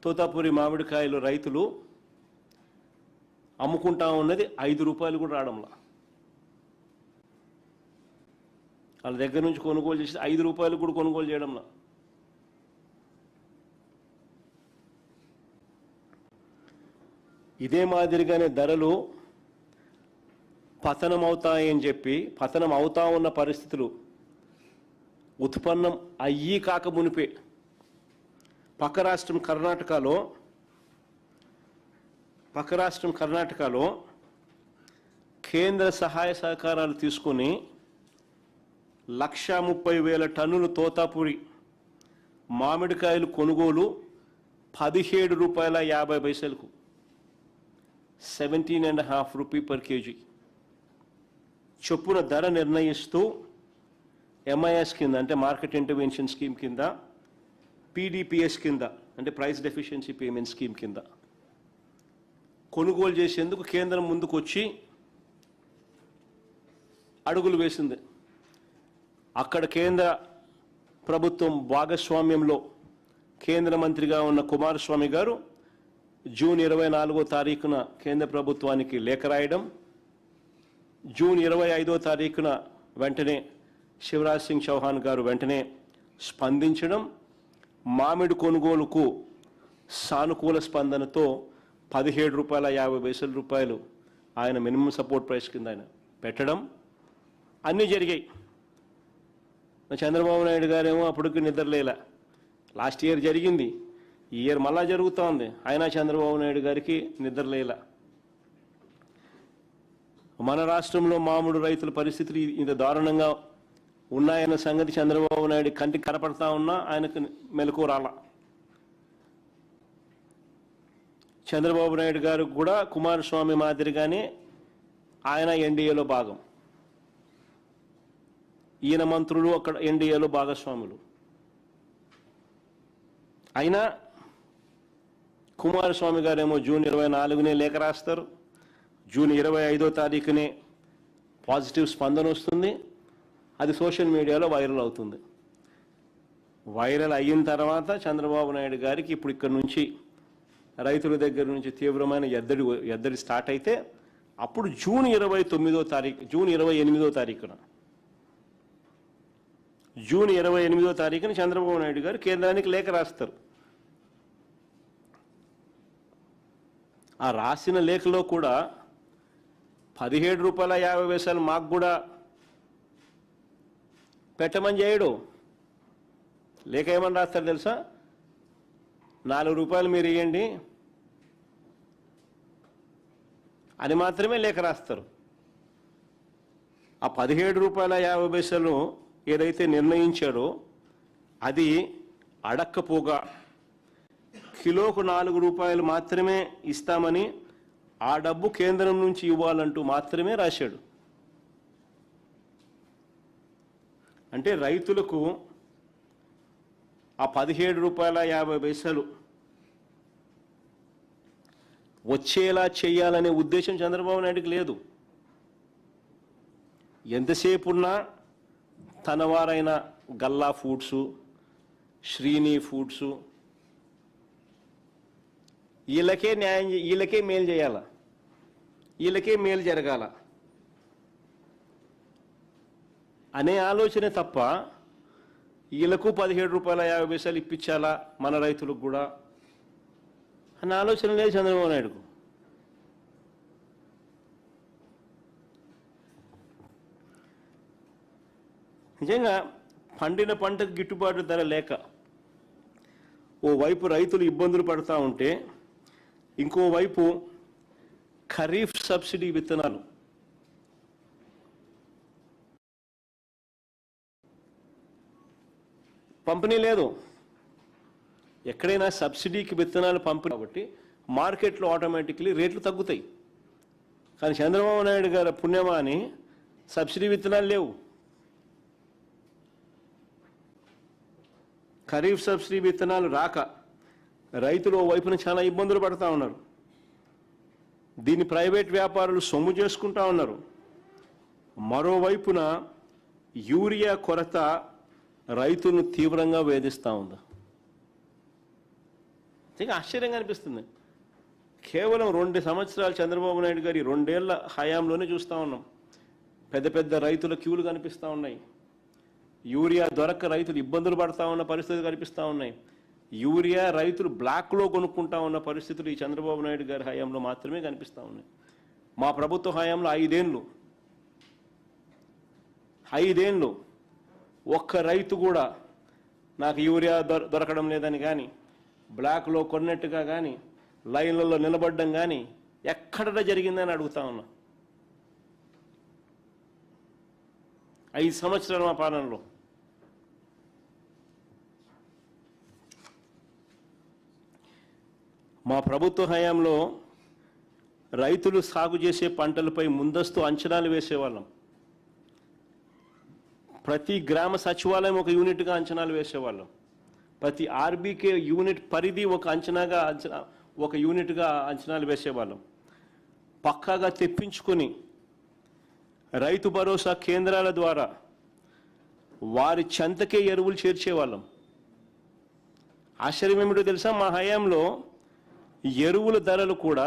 తోతాపూరి మామిడికాయలు రైతులు అమ్ముకుంటా ఉన్నది 5 రూపాయలు కూడా రావడంలా. వాళ్ళ దగ్గర నుంచి కొనుగోలు చేసి 5 రూపాయలు కూడా కొనుగోలు చేయడంలా. ఇదే మాదిరిగానే ధరలు పతనం అవుతాయని చెప్పి పతనం అవుతా ఉన్న పరిస్థితులు ఉత్పన్నం అయ్యి కాక మునిపే పక్క రాష్ట్రం కర్ణాటకలో కేంద్ర సహాయ సహకారాలు తీసుకుని 1,30,000 టన్నులు తోతాపూరి మామిడికాయలు కొనుగోలు 17 రూపాయల 50 పైసలకు 17.5 రూపీ పర్ కేజీ చొప్పున ధర నిర్ణయిస్తూ MIS కింద అంటే మార్కెట్ ఇంటర్వెన్షన్ స్కీమ్ కింద PDPS కింద అంటే ప్రైస్ డెఫిషియన్సీ పేమెంట్ స్కీమ్ కింద కొనుగోలు చేసేందుకు కేంద్రం ముందుకు వచ్చి అడుగులు వేసింది. అక్కడ కేంద్ర ప్రభుత్వం భాగస్వామ్యంలో కేంద్ర మంత్రిగా ఉన్న కుమారస్వామి గారు జూన్ 24వ తారీఖున కేంద్ర ప్రభుత్వానికి లేఖ రాయడం, జూన్ 25వ తారీఖున వెంటనే శివరాజ్ సింగ్ చౌహాన్ గారు వెంటనే స్పందించడం, మామిడి కొనుగోలుకు సానుకూల స్పందనతో ₹17.50 ఆయన మినిమం సపోర్ట్ ప్రైస్ కింద ఆయన పెట్టడం అన్నీ జరిగాయి. చంద్రబాబు నాయుడు గారేమో అప్పటికి నిద్రలేలా. లాస్ట్ ఇయర్ జరిగింది, ఈ ఇయర్ మళ్ళా జరుగుతూ ఉంది, అయినా చంద్రబాబు నాయుడు గారికి నిద్రలేలా. మన రాష్ట్రంలో మామిడి రైతుల పరిస్థితులు ఇంత దారుణంగా ఉన్నాయన్న సంగతి చంద్రబాబు నాయుడు కంటికి కనపడతా ఉన్నా ఆయనకు మెలకు రాల. చంద్రబాబు నాయుడు గారు కూడా కుమారస్వామి మాదిరిగానే ఆయన ఎన్డీఏలో భాగం, ఈయన మంత్రులు అక్కడ ఎన్డీఏలో భాగస్వాములు. అయినా కుమారస్వామి గారేమో జూన్ 24నే లేఖ రాస్తారు, జూన్ 25వ తారీఖునే పాజిటివ్ స్పందన వస్తుంది, అది సోషల్ మీడియాలో వైరల్ అవుతుంది. వైరల్ అయిన తర్వాత చంద్రబాబు నాయుడు గారికి ఇప్పుడు ఇక్కడ నుంచి రైతుల దగ్గర నుంచి తీవ్రమైన ఎద్దడి స్టార్ట్ అయితే అప్పుడు జూన్ 28వ తారీఖున చంద్రబాబు నాయుడు గారు కేంద్రానికి లేఖ రాస్తారు. ఆ రాసిన లేఖలో కూడా ₹17.50 మాకు కూడా పెట్టమని చేయడు. లేఖ ఏమని రాస్తారు తెలుసా? ₹4 మీరు ఇవ్వండి అని మాత్రమే లేఖ రాస్తారు. ఆ ₹17.50 ఏదైతే నిర్ణయించాడో అది అడక్కపోగా కిలోకు ₹4 మాత్రమే ఇస్తామని, ఆ డబ్బు కేంద్రం నుంచి ఇవ్వాలంటూ మాత్రమే రాశాడు. అంటే రైతులకు ఆ ₹17.50 వచ్చేలా చేయాలనే ఉద్దేశం చంద్రబాబు నాయుడుకి లేదు. ఎంతసేపు ఉన్నా తన వారైన గల్లా ఫుడ్స్, శ్రీని ఫుడ్స్ వీళ్ళకే మేలు చేయాల, వీళ్ళకే మేలు జరగాల అనే ఆలోచనే తప్ప వీళ్ళకు ₹17.50 ఇప్పించాలా మన రైతులకు కూడా అన్న ఆలోచన లేదు చంద్రబాబు నాయుడుకు. నిజంగా పండిన పంటకు గిట్టుబాటు ధర లేక ఓవైపు రైతులు ఇబ్బందులు పడుతూ ఉంటే, ఇంకోవైపు ఖరీఫ్ సబ్సిడీ విత్తనాలు పంపిణీ లేదు. ఎక్కడైనా సబ్సిడీకి విత్తనాలు పంపిణీ కాబట్టి మార్కెట్లో ఆటోమేటిక్లీ రేట్లు తగ్గుతాయి. కానీ చంద్రబాబు నాయుడు గారి పుణ్యమా అని సబ్సిడీ విత్తనాలు లేవు. ఖరీఫ్ సబ్సిడీ విత్తనాలు రాక రైతులు వైపున చాలా ఇబ్బందులు పడుతూ ఉన్నారు. దీన్ని ప్రైవేట్ వ్యాపారులు సొమ్ము చేసుకుంటా ఉన్నారు. మరోవైపున యూరియా కొరత రైతులను తీవ్రంగా వేధిస్తూ ఉంది. ఇంకా ఆశ్చర్యంగా అనిపిస్తుంది. కేవలం 2 సంవత్సరాలు చంద్రబాబు నాయుడు గారి 2 ఏళ్ల హయాంలోనే చూస్తూ ఉన్నాం. పెద్ద పెద్ద రైతుల క్యూలు కనిపిస్తూ ఉన్నాయి. యూరియా దొరక్క రైతులు ఇబ్బందులు పడుతూ ఉన్న పరిస్థితులు కనిపిస్తూ ఉన్నాయి. యూరియా రైతులు బ్లాక్లో కొనుక్కుంటా ఉన్న పరిస్థితులు ఈ చంద్రబాబు నాయుడు గారి హయాంలో మాత్రమే కనిపిస్తూ ఉన్నాయి. మా ప్రభుత్వ హయాంలో 5 ఏళ్ళు ఒక్క రైతు కూడా నాకు యూరియా దొరకడం లేదని కానీ, బ్లాక్లో కొన్నట్టుగా కానీ, లైన్లలో నిలబడడం కానీ ఎక్కడ జరిగిందని అడుగుతా ఉన్నా. 5 సంవత్సరాల మా పాలనలో మా ప్రభుత్వ హయాంలో రైతులు సాగు చేసే పంటలపై ముందస్తు అంచనాలు వేసేవాళ్ళం. ప్రతి గ్రామ సచివాలయం ఒక యూనిట్గా అంచనాలు వేసేవాళ్ళం. ప్రతి ఆర్బీకే యూనిట్ పరిధి ఒక యూనిట్గా అంచనాలు వేసేవాళ్ళం. పక్కాగా తెప్పించుకొని రైతు భరోసా కేంద్రాల ద్వారా వారి చెంతకే ఎరువులు చేర్చేవాళ్ళం. ఆశ్చర్యం ఏమిటో తెలుసా, మా హయాంలో ఎరువుల ధరలు కూడా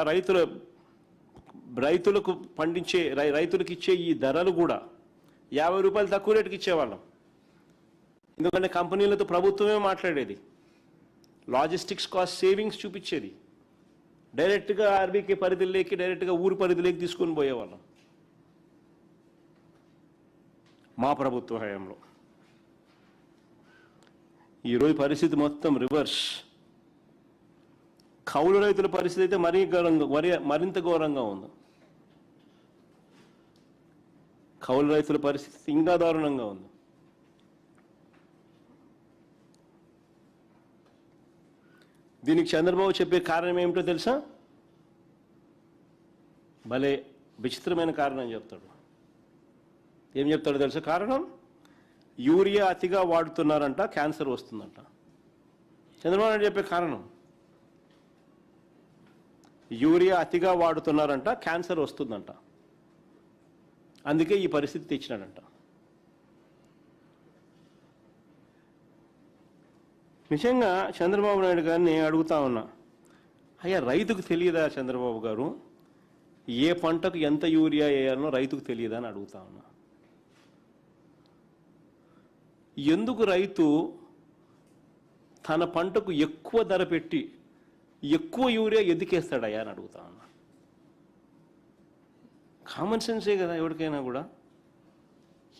రైతులకు పండించే రైతులకు ఇచ్చే ఈ ధరలు కూడా 50 రూపాయలు తక్కువ రేటుకి ఇచ్చేవాళ్ళం. ఎందుకంటే కంపెనీలతో ప్రభుత్వమే మాట్లాడేది, లాజిస్టిక్స్ కాస్ట్ సేవింగ్స్ చూపించేది. డైరెక్ట్గా ఆర్బీకే పరిధిలోకి డైరెక్ట్గా ఊరు పరిధిలోకి తీసుకొని పోయేవాళ్ళం మా ప్రభుత్వ హయాంలో. ఈరోజు పరిస్థితి మొత్తం రివర్స్. కౌలు రైతుల పరిస్థితి అయితే మరింత ఘోరంగా ఉంది. కౌలు రైతుల పరిస్థితి ఇంకా దారుణంగా ఉంది. దీనికి చంద్రబాబు చెప్పే కారణం ఏమిటో తెలుసా? భలే విచిత్రమైన కారణం చెప్తాడు. ఏం చెప్తాడో తెలుసా కారణం? యూరియా అతిగా వాడుతున్నారంట, క్యాన్సర్ వస్తుందంట. చంద్రబాబు నాయుడు చెప్పే కారణం యూరియా అతిగా వాడుతున్నారంట, క్యాన్సర్ వస్తుందంట, అందుకే ఈ పరిస్థితి తెచ్చినాడంట. నిజంగా చంద్రబాబు నాయుడు గారిని అడుగుతా ఉన్నా, అయ్యా రైతుకు తెలియదా చంద్రబాబు గారు, ఏ పంటకు ఎంత యూరియా వేయాలనో రైతుకు తెలియదా అని అడుగుతా ఉన్నా. ఎందుకు రైతు తన పంటకు ఎక్కువ ధర పెట్టి ఎక్కువ యూరియా ఎందుకేస్తాడయ్యా అని అడుగుతా ఉన్నా. కామన్ సెన్సే కదా ఎవరికైనా కూడా.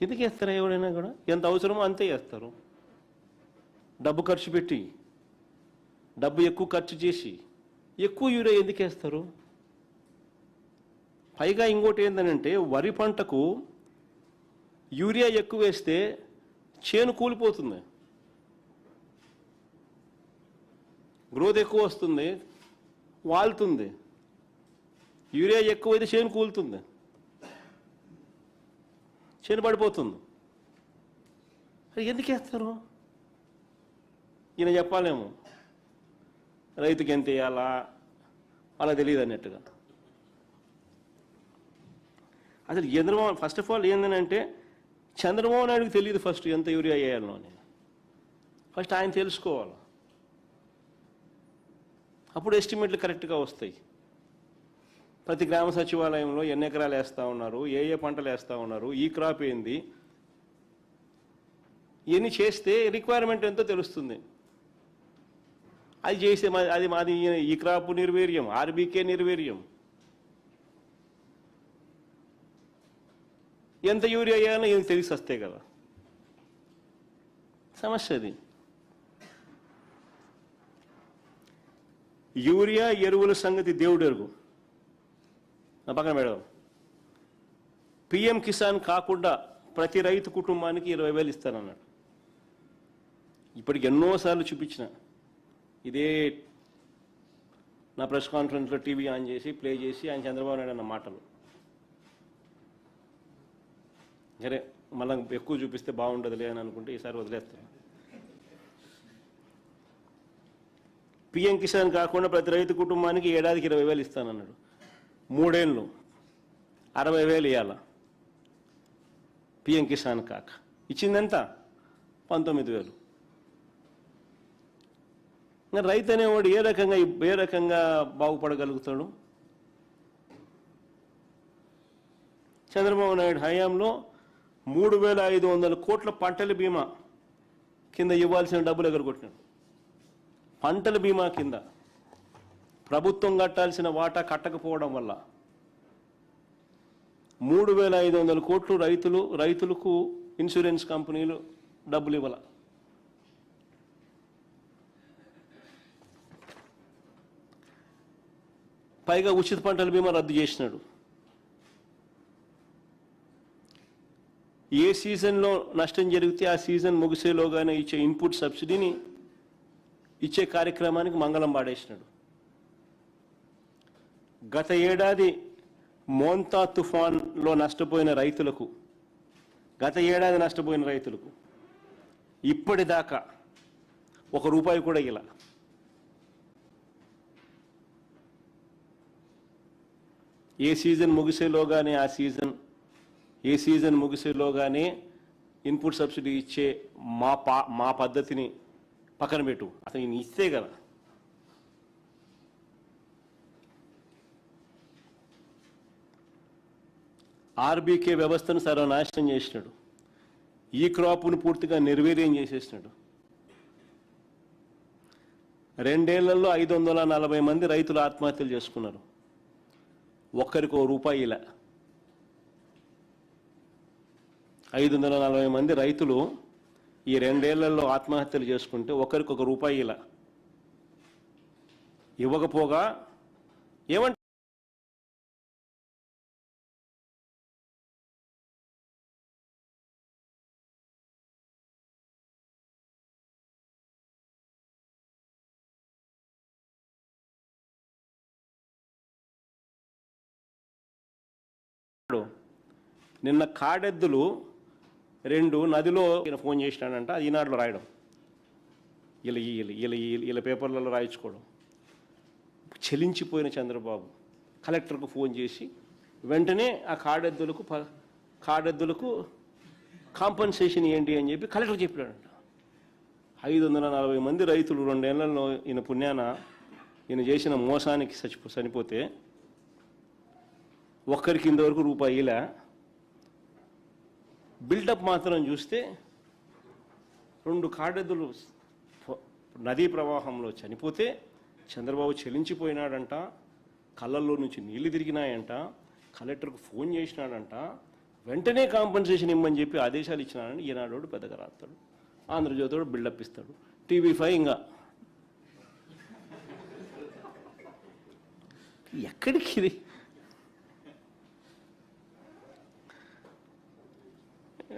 ఎందుకేస్తారా ఎవరైనా కూడా? ఎంత అవసరమో అంతే వేస్తారు. డబ్బు ఖర్చు పెట్టి, డబ్బు ఎక్కువ ఖర్చు చేసి ఎక్కువ యూరియా ఎందుకేస్తారు? పైగా ఇంకోటి ఏంటంటే, వరి పంటకు యూరియా ఎక్కువ వేస్తే చేను కూలిపోతుంది, గ్రోత్ ఎక్కువ వస్తుంది, వాలుతుంది. యూరియా ఎక్కువైతే చేను కూలుతుంది, చేను పడిపోతుంది. అది ఎందుకు వేస్తారు? ఈయన చెప్పాలేమో రైతుకి ఎంత వేయాలా అలా తెలియదు అన్నట్టుగా. అసలు చంద్రబాబు ఫస్ట్ ఆఫ్ ఆల్ ఏంటంటే, చంద్రబాబు నాయుడుకి తెలియదు ఫస్ట్ ఎంత యూరియా వేయాలనో అని. ఫస్ట్ ఆయన తెలుసుకోవాలి, అప్పుడు ఎస్టిమేట్లు కరెక్ట్గా వస్తాయి. ప్రతి గ్రామ సచివాలయంలో ఎన్ని ఎకరాలు వేస్తూ ఉన్నారు, ఏ పంటలు వేస్తూ ఉన్నారు, ఈ క్రాప్ ఏంది, ఇవన్నీ చేస్తే రిక్వైర్మెంట్ ఎంతో తెలుస్తుంది. అది చేస్తే మాది ఈ క్రాప్ నిర్వీర్యం, ఆర్బీకే నిర్వీర్యం, ఎంత యూరియా వేయాలో ఏం తెలిసి వస్తే కదా సమస్య. అది యూరియా ఎరువుల సంగతి దేవుడు ఎరుగు, నా పక్కన పెడదాం. పిఎం కిసాన్ కాకుండా ప్రతి రైతు కుటుంబానికి 20,000 ఇస్తానన్నాడు. ఇప్పటికి ఎన్నోసార్లు చూపించిన ఇదే నా ప్రెస్ కాన్ఫరెన్స్లో టీవీ ఆన్ చేసి ప్లే చేసి ఆయన చంద్రబాబు నాయుడు అన్న మాటలు. సరే మళ్ళీ ఎక్కువ చూపిస్తే బాగుండదులే అని అనుకుంటే ఈసారి వదిలేస్తాను. పిఎం కిసాన్ కాకుండా ప్రతి రైతు కుటుంబానికి ఏడాదికి 20,000 ఇస్తానన్నాడు. 3 ఏళ్ళు 60,000 ఇవ్వాల పిఎం కిసాన్ కాక. ఇచ్చిందంతా 19,000. ఇంకా రైతు అనేవాడు ఏ రకంగా బాగుపడగలుగుతాడు? చంద్రబాబు నాయుడు హయాంలో 3,500 కోట్ల పంటల బీమా కింద ఇవ్వాల్సిన డబ్బులు ఎగరగొట్టినాడు. పంటల బీమా కింద ప్రభుత్వం కట్టాల్సిన వాటా కట్టకపోవడం వల్ల 3,500 కోట్లు రైతులకు ఇన్సూరెన్స్ కంపెనీలు డబ్బులు ఇవ్వాల. పైగా ఉచిత పంటల బీమా రద్దు చేసినాడు. ఏ సీజన్లో నష్టం జరిగితే ఆ సీజన్ ముగిసేలోగానే ఇచ్చే ఇన్పుట్ సబ్సిడీని ఇచ్చే కార్యక్రమానికి మంగళం పాడేసినాడు. గత ఏడాది మోంతా తుఫాన్లో నష్టపోయిన రైతులకు ఇప్పటిదాకా రూపాయి కూడా ఇలా. ఏ సీజన్ ముగిసేలోగానే ఇన్పుట్ సబ్సిడీ ఇచ్చే మా పద్ధతిని పక్కన పెట్టు, అతను ఈయన ఇస్తే కదా. ఆర్బీకే వ్యవస్థను సర్వనాశనం చేసినాడు. ఈ క్రాప్ను పూర్తిగా నిర్వీర్యం చేసేసినాడు. 2 ఏళ్లలో 540 మంది రైతులు ఆత్మహత్యలు చేసుకున్నారు. ఒక్కరికి రూపాయి ఇలా. 540 మంది రైతులు ఈ 2 ఏళ్లలో ఆత్మహత్యలు చేసుకుంటే ఒకరికి రూపాయి ఇలా ఇవ్వకపోగా ఏమంటారు? నిన్న కాడెద్దులు 2 నదిలో ఫోన్ చేసినాడంట, అది ఈనాడులో రాయడం, ఇలా పేపర్లలో రాయించుకోవడం. చెలించిపోయిన చంద్రబాబు కలెక్టర్కు ఫోన్ చేసి వెంటనే ఆ కాడెద్దులకు కాంపన్సేషన్ ఏంటి అని చెప్పి కలెక్టర్ చెప్పాడంట. 540 మంది రైతులు 2 ఏళ్లలో ఈయన పుణ్యాన ఈయన చేసిన మోసానికి చనిపోతే ఒక్కరికి ఇంతవరకు రూపాయి ఇలా. బిల్డప్ మాత్రం చూస్తే 2 కాడెద్దులు నదీ ప్రవాహంలో చనిపోతే చంద్రబాబు చెలించిపోయినాడంట, కళ్ళల్లో నుంచి నీళ్లు తిరిగినాయంట, కలెక్టర్కు ఫోన్ చేసినాడంట, వెంటనే కాంపన్సేషన్ ఇమ్మని చెప్పి ఆదేశాలు ఇచ్చినాడని ఈనాడు పెద్దగా రాస్తాడు, ఆంధ్రజ్యోతిడు బిల్డప్ ఇస్తాడు, TV5 ఇంకా ఎక్కడికి ఇది?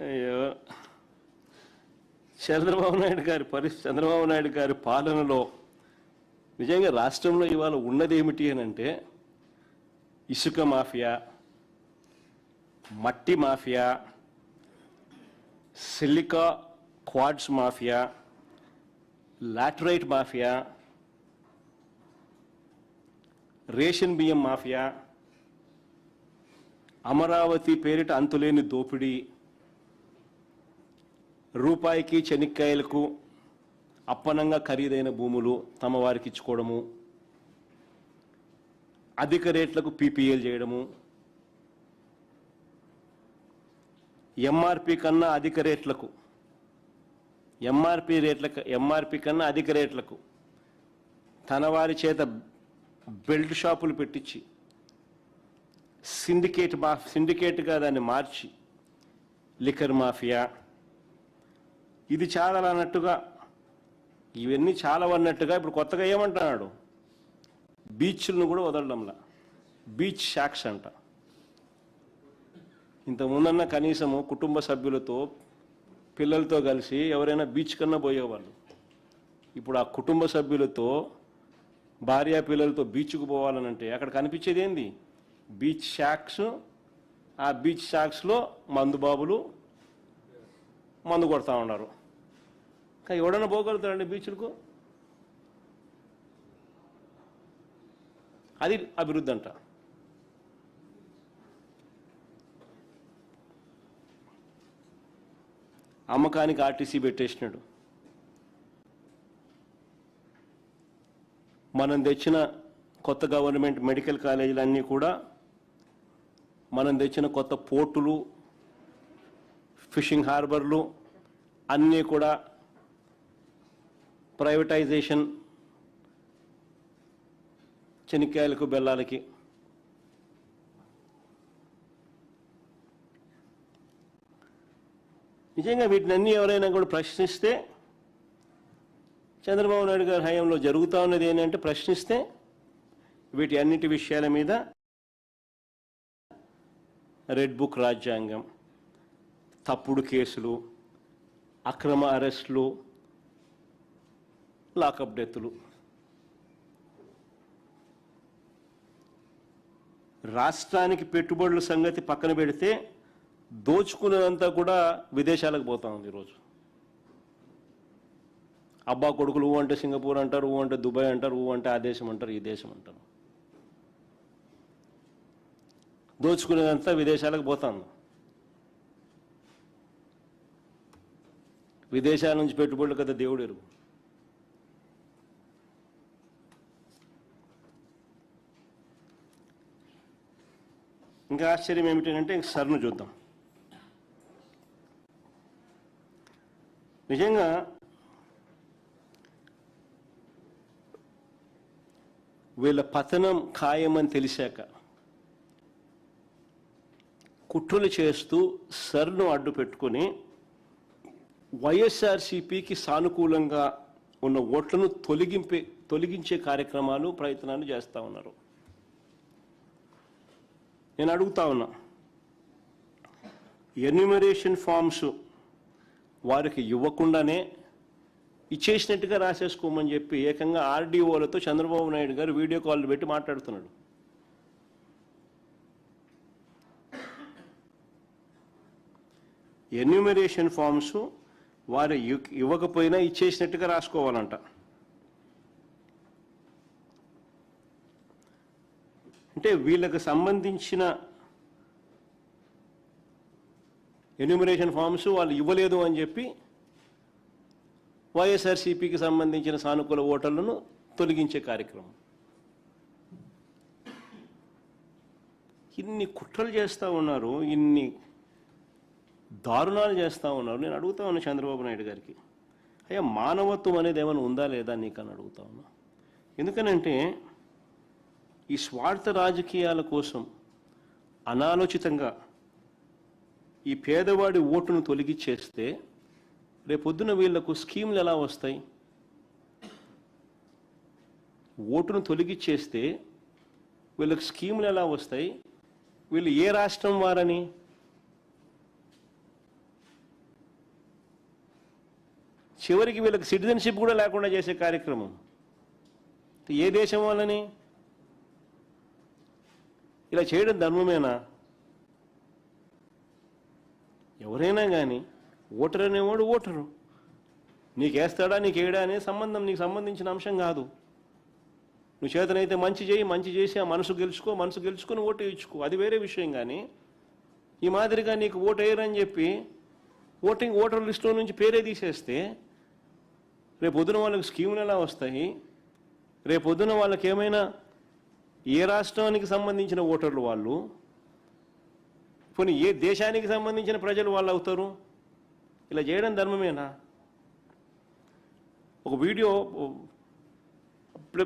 అయ్యో, చంద్రబాబు నాయుడు గారి పాలనలో నిజంగా రాష్ట్రంలో ఇవాళ ఉన్నది ఏమిటి అని అంటే ఇసుక మాఫియా, మట్టి mafia, silica quads mafia, laterite mafia, ration బియ్యం మాఫియా, అమరావతి పేరిట అంతులేని దోపిడీ, రూపాయికి చెనిక్కాయలకు అప్పనంగా ఖరీదైన భూములు తమ వారికి ఇచ్చుకోవడము, అధిక రేట్లకు PPL చేయడము, ఎంఆర్పి కన్నా అధిక రేట్లకు తన వారి చేత బెల్ట్ షాపులు పెట్టించి సిండికేట్గా దాన్ని మార్చి లిక్కర్ మాఫియా, ఇది చాలా అన్నట్టుగా ఇవన్నీ చాలా అన్నట్టుగా ఇప్పుడు కొత్తగా ఏమంటున్నాడు, బీచ్లను కూడా వదలడంలా, బీచ్ షాక్స్ అంట. ఇంతకుముందన్న కనీసము కుటుంబ సభ్యులతో పిల్లలతో కలిసి ఎవరైనా బీచ్ కన్నా పోయేవాళ్ళు. ఇప్పుడు ఆ కుటుంబ సభ్యులతో భార్య పిల్లలతో బీచ్కు పోవాలనంటే అక్కడ కనిపించేది ఏంది? Beach shacks. ఆ బీచ్ షాక్స్లో మందుబాబులు మందు కొడతా ఉన్నారు. ఎవడన్నా పోగలుగుతారండి బీచ్లకు? అది అభివృద్ధి అంట. అమ్మకానికి ఆర్టీసీ పెట్టేసినాడు. మనం తెచ్చిన కొత్త గవర్నమెంట్ మెడికల్ కాలేజీలన్నీ కూడా, మనం తెచ్చిన కొత్త పోర్టులు, ఫిషింగ్ హార్బర్లు అన్నీ కూడా ప్రైవేటైజేషన్, చెనిక్కాయలకు బెల్లాలకి. నిజంగా వీటినన్నీ ఎవరైనా కూడా ప్రశ్నిస్తే, చంద్రబాబు నాయుడు గారి హయాంలో జరుగుతూ ఉన్నది ఏంటంటే ప్రశ్నిస్తే వీటి అన్నిటి విషయాల మీద రెడ్ బుక్ రాజ్యాంగం, తప్పుడు కేసులు, అక్రమ అరెస్టులు, లాకప్ డెత్తులు. రాష్ట్రానికి పెట్టుబడుల సంగతి పక్కన పెడితే దోచుకున్నదంతా కూడా విదేశాలకు పోతా ఉంది ఈరోజు. అబ్బా కొడుకులు ఊ అంటే సింగపూర్ అంటారు, ఊ అంటే దుబాయ్ అంటారు, ఊ అంటే ఆ దేశం అంటారు, ఈ దేశం అంటారు. దోచుకునేదంతా విదేశాలకు పోతాను. విదేశాల నుంచి పెట్టుబడులు కదా దేవుడు ఎరుగు. ఇంకా ఆశ్చర్యం ఏమిటంటే ఇంక సర్ను చూద్దాం. నిజంగా వీళ్ళ పతనం ఖాయమని తెలిసాక కుట్రలు చేస్తూ సర్ను అడ్డు పెట్టుకుని వైఎస్ఆర్సీపీకి సానుకూలంగా ఉన్న ఓట్లను తొలగించే కార్యక్రమాలు ప్రయత్నాలు చేస్తూ ఉన్నారు. నేను అడుగుతా ఉన్నా, ఎన్యూమరేషన్ ఫామ్స్ వారికి ఇవ్వకుండానే ఇచ్చేసినట్టుగా రాసేసుకోమని చెప్పి ఏకంగా ఆర్డీఓలతో చంద్రబాబు నాయుడు గారు వీడియో కాల్ పెట్టి మాట్లాడుతున్నాడు. ఎన్యూమరేషన్ ఫామ్స్ వారు ఇవ్వకపోయినా ఇచ్చేసినట్టుగా రాసుకోవాలంట. అంటే వీళ్ళకి సంబంధించిన ఎన్యూమరేషన్ ఫామ్స్ వాళ్ళు ఇవ్వలేదు అని చెప్పి వైఎస్ఆర్సీపీకి సంబంధించిన సానుకూల ఓటర్లను తొలగించే కార్యక్రమం. ఇన్ని కుట్రలు చేస్తూ ఉన్నారు, ఇన్ని దారుణాలు చేస్తూ ఉన్నారు. నేను అడుగుతా ఉన్నా చంద్రబాబు నాయుడు గారికి, అయ్యా మానవత్వం అనేది ఏమైనా ఉందా లేదా నీకని అడుగుతా ఉన్నా. ఎందుకనంటే ఈ స్వార్థ రాజకీయాల కోసం అనాలోచితంగా ఈ పేదవాడి ఓటును తొలగించేస్తే రేపొద్దున వీళ్లకు స్కీములు ఎలా వస్తాయి? ఓటును తొలగించేస్తే వీళ్ళకి స్కీములు ఎలా వస్తాయి? వీళ్ళు ఏ రాష్ట్రం వారని? చివరికి వీళ్ళకి సిటిజన్షిప్ కూడా లేకుండా చేసే కార్యక్రమం. ఏ దేశం వాళ్ళని? ఇలా చేయడం ధర్మమేనా? ఎవరైనా కానీ ఓటర్ అనేవాడు ఓటరు, నీకేస్తాడా నీకేడా అనే సంబంధం నీకు సంబంధించిన అంశం కాదు. నువ్వు చేతనైతే మంచి చేయి, మంచి చేసి ఆ మనసు గెలుచుకొని ఓటు వేయించుకో, అది వేరే విషయం. కానీ ఈ మాదిరిగా నీకు ఓటు వేయరని చెప్పి ఓటర్ లిస్టులో నుంచి పేరే తీసేస్తే రేపొద్దున వాళ్ళకి స్కీములు ఎలా వస్తాయి? రేపొద్దున వాళ్ళకి ఏమైనా ఏ రాష్ట్రానికి సంబంధించిన ఓటర్లు వాళ్ళు, పోనీ ఏ దేశానికి సంబంధించిన ప్రజలు వాళ్ళు అవుతారు? ఇలా చేయడం ధర్మమేనా? ఒక వీడియో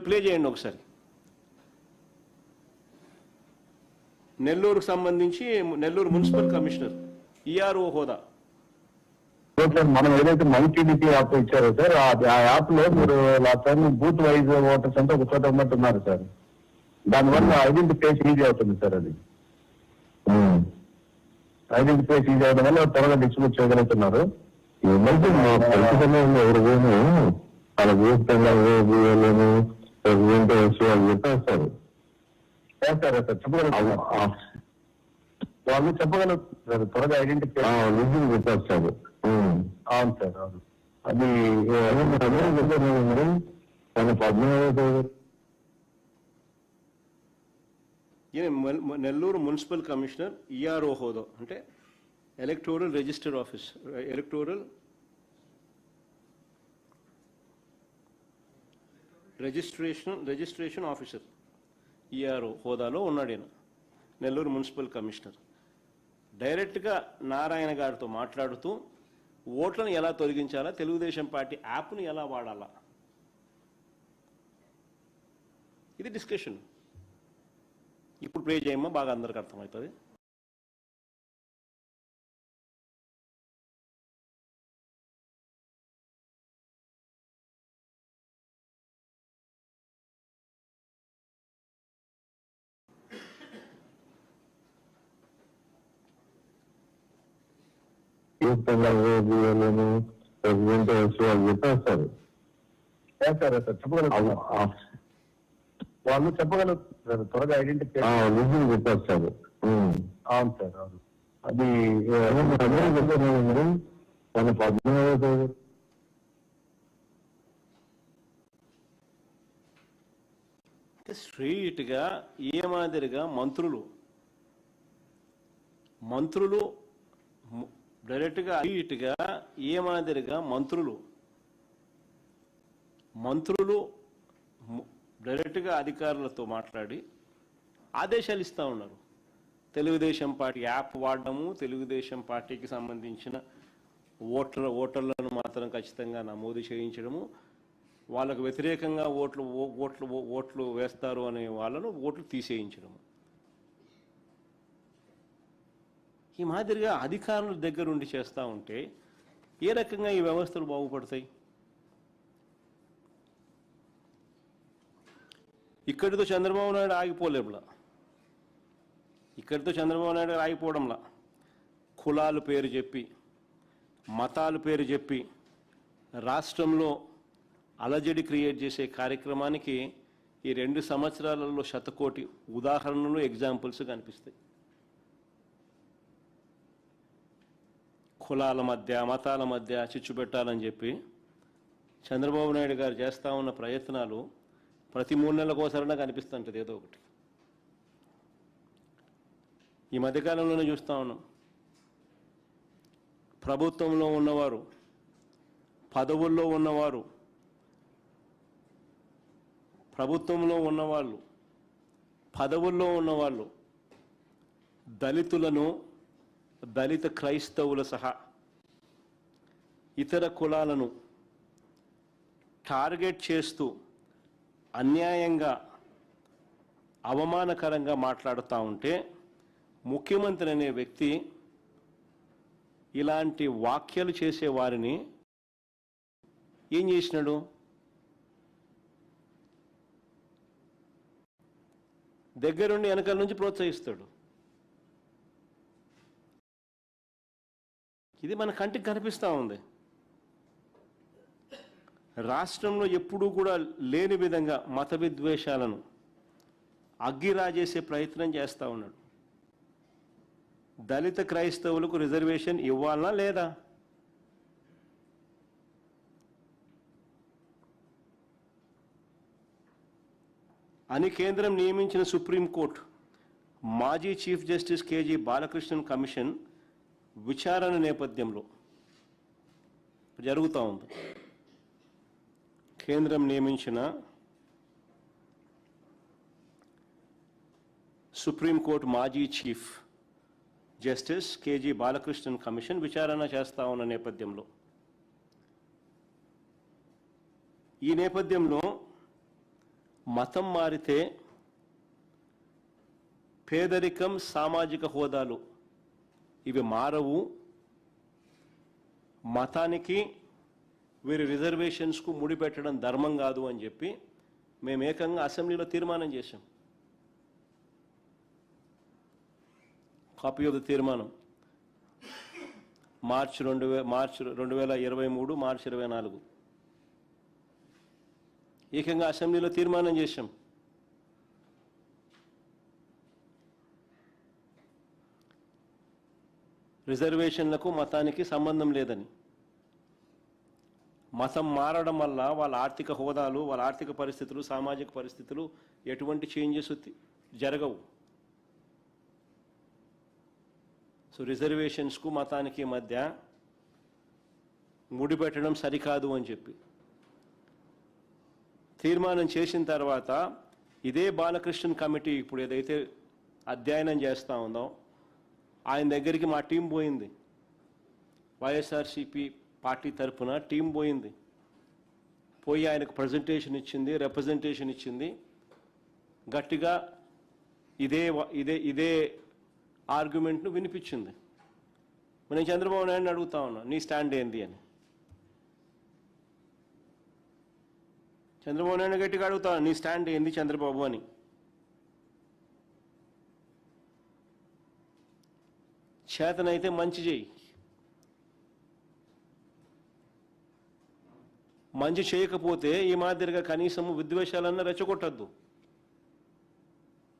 ప్లే చేయండి ఒకసారి. నెల్లూరుకు సంబంధించి నెల్లూరు మున్సిపల్ కమిషనర్ ఈఆర్ఓ హోదా. మనం ఏదైతే మై టీడీపీ యాప్ ఇచ్చారో సార్, ఆ యాప్ లో మీరు బూత్ వైజ్ ఓటర్స్ అంటే ఒక చోట ఉన్నట్టున్నారు సార్. దానివల్ల ఐడెంటిఫికేషన్ ఈజీ అవుతుంది సార్. అది ఐడెంటిఫికేషన్ ఈజీ అవడం వల్ల త్వరగా డిస్ట్రిబ్యూట్ చేయగలుగుతున్నారు. ఏమంటే మా పరిస్థితుల్లో ఎవరికేమో వాళ్ళ జీవితంగా చెప్పేస్తారు వాళ్ళు చెప్పగలుగుతారు, త్వరగా ఐడెంటిఫికేషన్ చెప్పేస్తారు. అవును సార్, అవును. అది నెల్లూరు మున్సిపల్ కమిషనర్ ఈఆర్ఓ హోదా అంటే electoral register office, registration officer ERO హోదాలో ఉన్నాడు ఈయన, నెల్లూరు మున్సిపల్ కమిషనర్. డైరెక్ట్గా నారాయణ గారితో మాట్లాడుతూ ఓట్లను ఎలా తొలగించాలా, తెలుగుదేశం పార్టీ యాప్ను ఎలా వాడాలా, ఇది డిస్కషన్. ఇప్పుడు ప్లే చేయమ్మా, బాగా అందరికి అర్థమవుతుంది. చెప్పేస్తారు వాళ్ళు చెప్పగలుగుతారు, త్వరగా ఐడెంటిఫికేషన్ చెప్పేస్తారు. అవును సార్, అవును. అది మన 17వ తేదీ స్ట్రెయిట్గా ఏ మాదిరిగా మంత్రులు డైరెక్ట్గా స్ట్రెయిట్గా ఏ మాదిరిగా మంత్రులు డైరెక్ట్గా అధికారులతో మాట్లాడి ఆదేశాలు ఇస్తూ ఉన్నారు. తెలుగుదేశం పార్టీ యాప్ వాడడము, తెలుగుదేశం పార్టీకి సంబంధించిన ఓటర్లను మాత్రం ఖచ్చితంగా నమోదు చేయించడము, వాళ్ళకు వ్యతిరేకంగా ఓట్లు వేస్తారు అనే వాళ్ళను ఓట్లు తీసేయించడము. ఈ మాదిరిగా అధికారుల దగ్గరుండి చేస్తూ ఉంటే ఏ రకంగా ఈ వ్యవస్థలు బాగుపడతాయి? ఇక్కడితో చంద్రబాబు నాయుడు ఆగిపోవడంలా కులాల పేరు చెప్పి, మతాల పేరు చెప్పి రాష్ట్రంలో అలజడి క్రియేట్ చేసే కార్యక్రమానికి ఈ 2 సంవత్సరాలలో శతకోటి ఉదాహరణలు, ఎగ్జాంపుల్స్ కనిపిస్తాయి. కులాల మధ్య, మతాల మధ్య చిచ్చు పెట్టాలని చెప్పి చంద్రబాబు నాయుడు గారు చేస్తూ ఉన్న ప్రయత్నాలు ప్రతి 3 నెలలకోసారైనా కనిపిస్తుంటుంది ఏదో ఒకటి. ఈ మధ్యకాలంలోనే చూస్తూ ఉన్నాం, ప్రభుత్వంలో ఉన్నవారు, పదవుల్లో ఉన్నవారు, పదవుల్లో ఉన్నవాళ్ళు దళితులను, దళిత క్రైస్తవుల సహా ఇతర కులాలను టార్గెట్ చేస్తూ అన్యాయంగా, అవమానకరంగా మాట్లాడుతూ ఉంటే ముఖ్యమంత్రి అనే వ్యక్తి ఇలాంటి వ్యాఖ్యలు చేసే వారిని ఏం చేసినాడు? దగ్గరుండి వెనకాల నుంచి ప్రోత్సహిస్తాడు. ఇది మన కంటికి కనిపిస్తూ ఉంది. రాష్ట్రంలో ఎప్పుడూ కూడా లేని విధంగా మత విద్వేషాలను అగ్గిరాజేసే ప్రయత్నం చేస్తూ ఉన్నాడు. దళిత క్రైస్తవులకు రిజర్వేషన్ ఇవ్వాలనా లేదా? అని కేంద్రం నియమించిన సుప్రీంకోర్టు మాజీ chief justice KG Balakrishnan commission విచారణ నేపథ్యంలో జరుగుతూ ఉంది. కేంద్రం నియమించిన సుప్రీంకోర్టు మాజీ chief justice KG Balakrishnan commission విచారణ చేస్తూ ఉన్న నేపథ్యంలో, ఈ నేపథ్యంలో మతం మారితే పేదరికం, సామాజిక హోదాలు ఇవి మారవు, మతానికి వీరి రిజర్వేషన్స్కు ముడిపెట్టడం ధర్మం కాదు అని చెప్పి మేము ఏకంగా అసెంబ్లీలో తీర్మానం చేశాం. కాపీ ఆఫ్ ద తీర్మానం మార్చి 2023 మార్చి 24 ఏకంగా అసెంబ్లీలో తీర్మానం చేశాం. రిజర్వేషన్లకు మతానికి సంబంధం లేదని, మతం మారడం వల్ల వాళ్ళ ఆర్థిక హోదాలు, వాళ్ళ ఆర్థిక పరిస్థితులు, సామాజిక పరిస్థితులు ఎటువంటి చేంజెస్ జరగవు. సో రిజర్వేషన్స్కు మతానికి మధ్య ముడిపెట్టడం సరికాదు అని చెప్పి తీర్మానం చేసిన తర్వాత ఇదే బాలకృష్ణన్ కమిటీ ఇప్పుడు ఏదైతే అధ్యయనం చేస్తూ ఉందో ఆయన దగ్గరికి మా టీం పోయింది. వైఎస్ఆర్సీపీ పార్టీ తరఫున టీం పోయింది. పోయి ఆయనకు ప్రజెంటేషన్ ఇచ్చింది, రిప్రజెంటేషన్ ఇచ్చింది. గట్టిగా ఇదే ఆర్గ్యుమెంట్ను వినిపించింది. నేను చంద్రబాబు నాయుడిని అడుగుతా ఉన్నా, నీ స్టాండ్ ఏంది అని. చంద్రబాబు నాయుడు గట్టిగా అడుగుతా, నీ స్టాండ్ ఏంది చంద్రబాబు అని. చేతనైతే మంచి చేయి, మంచి చేయకపోతే ఈ మాదిరిగా కనీసం విద్వేషాలన్నా రెచ్చగొట్టద్దు.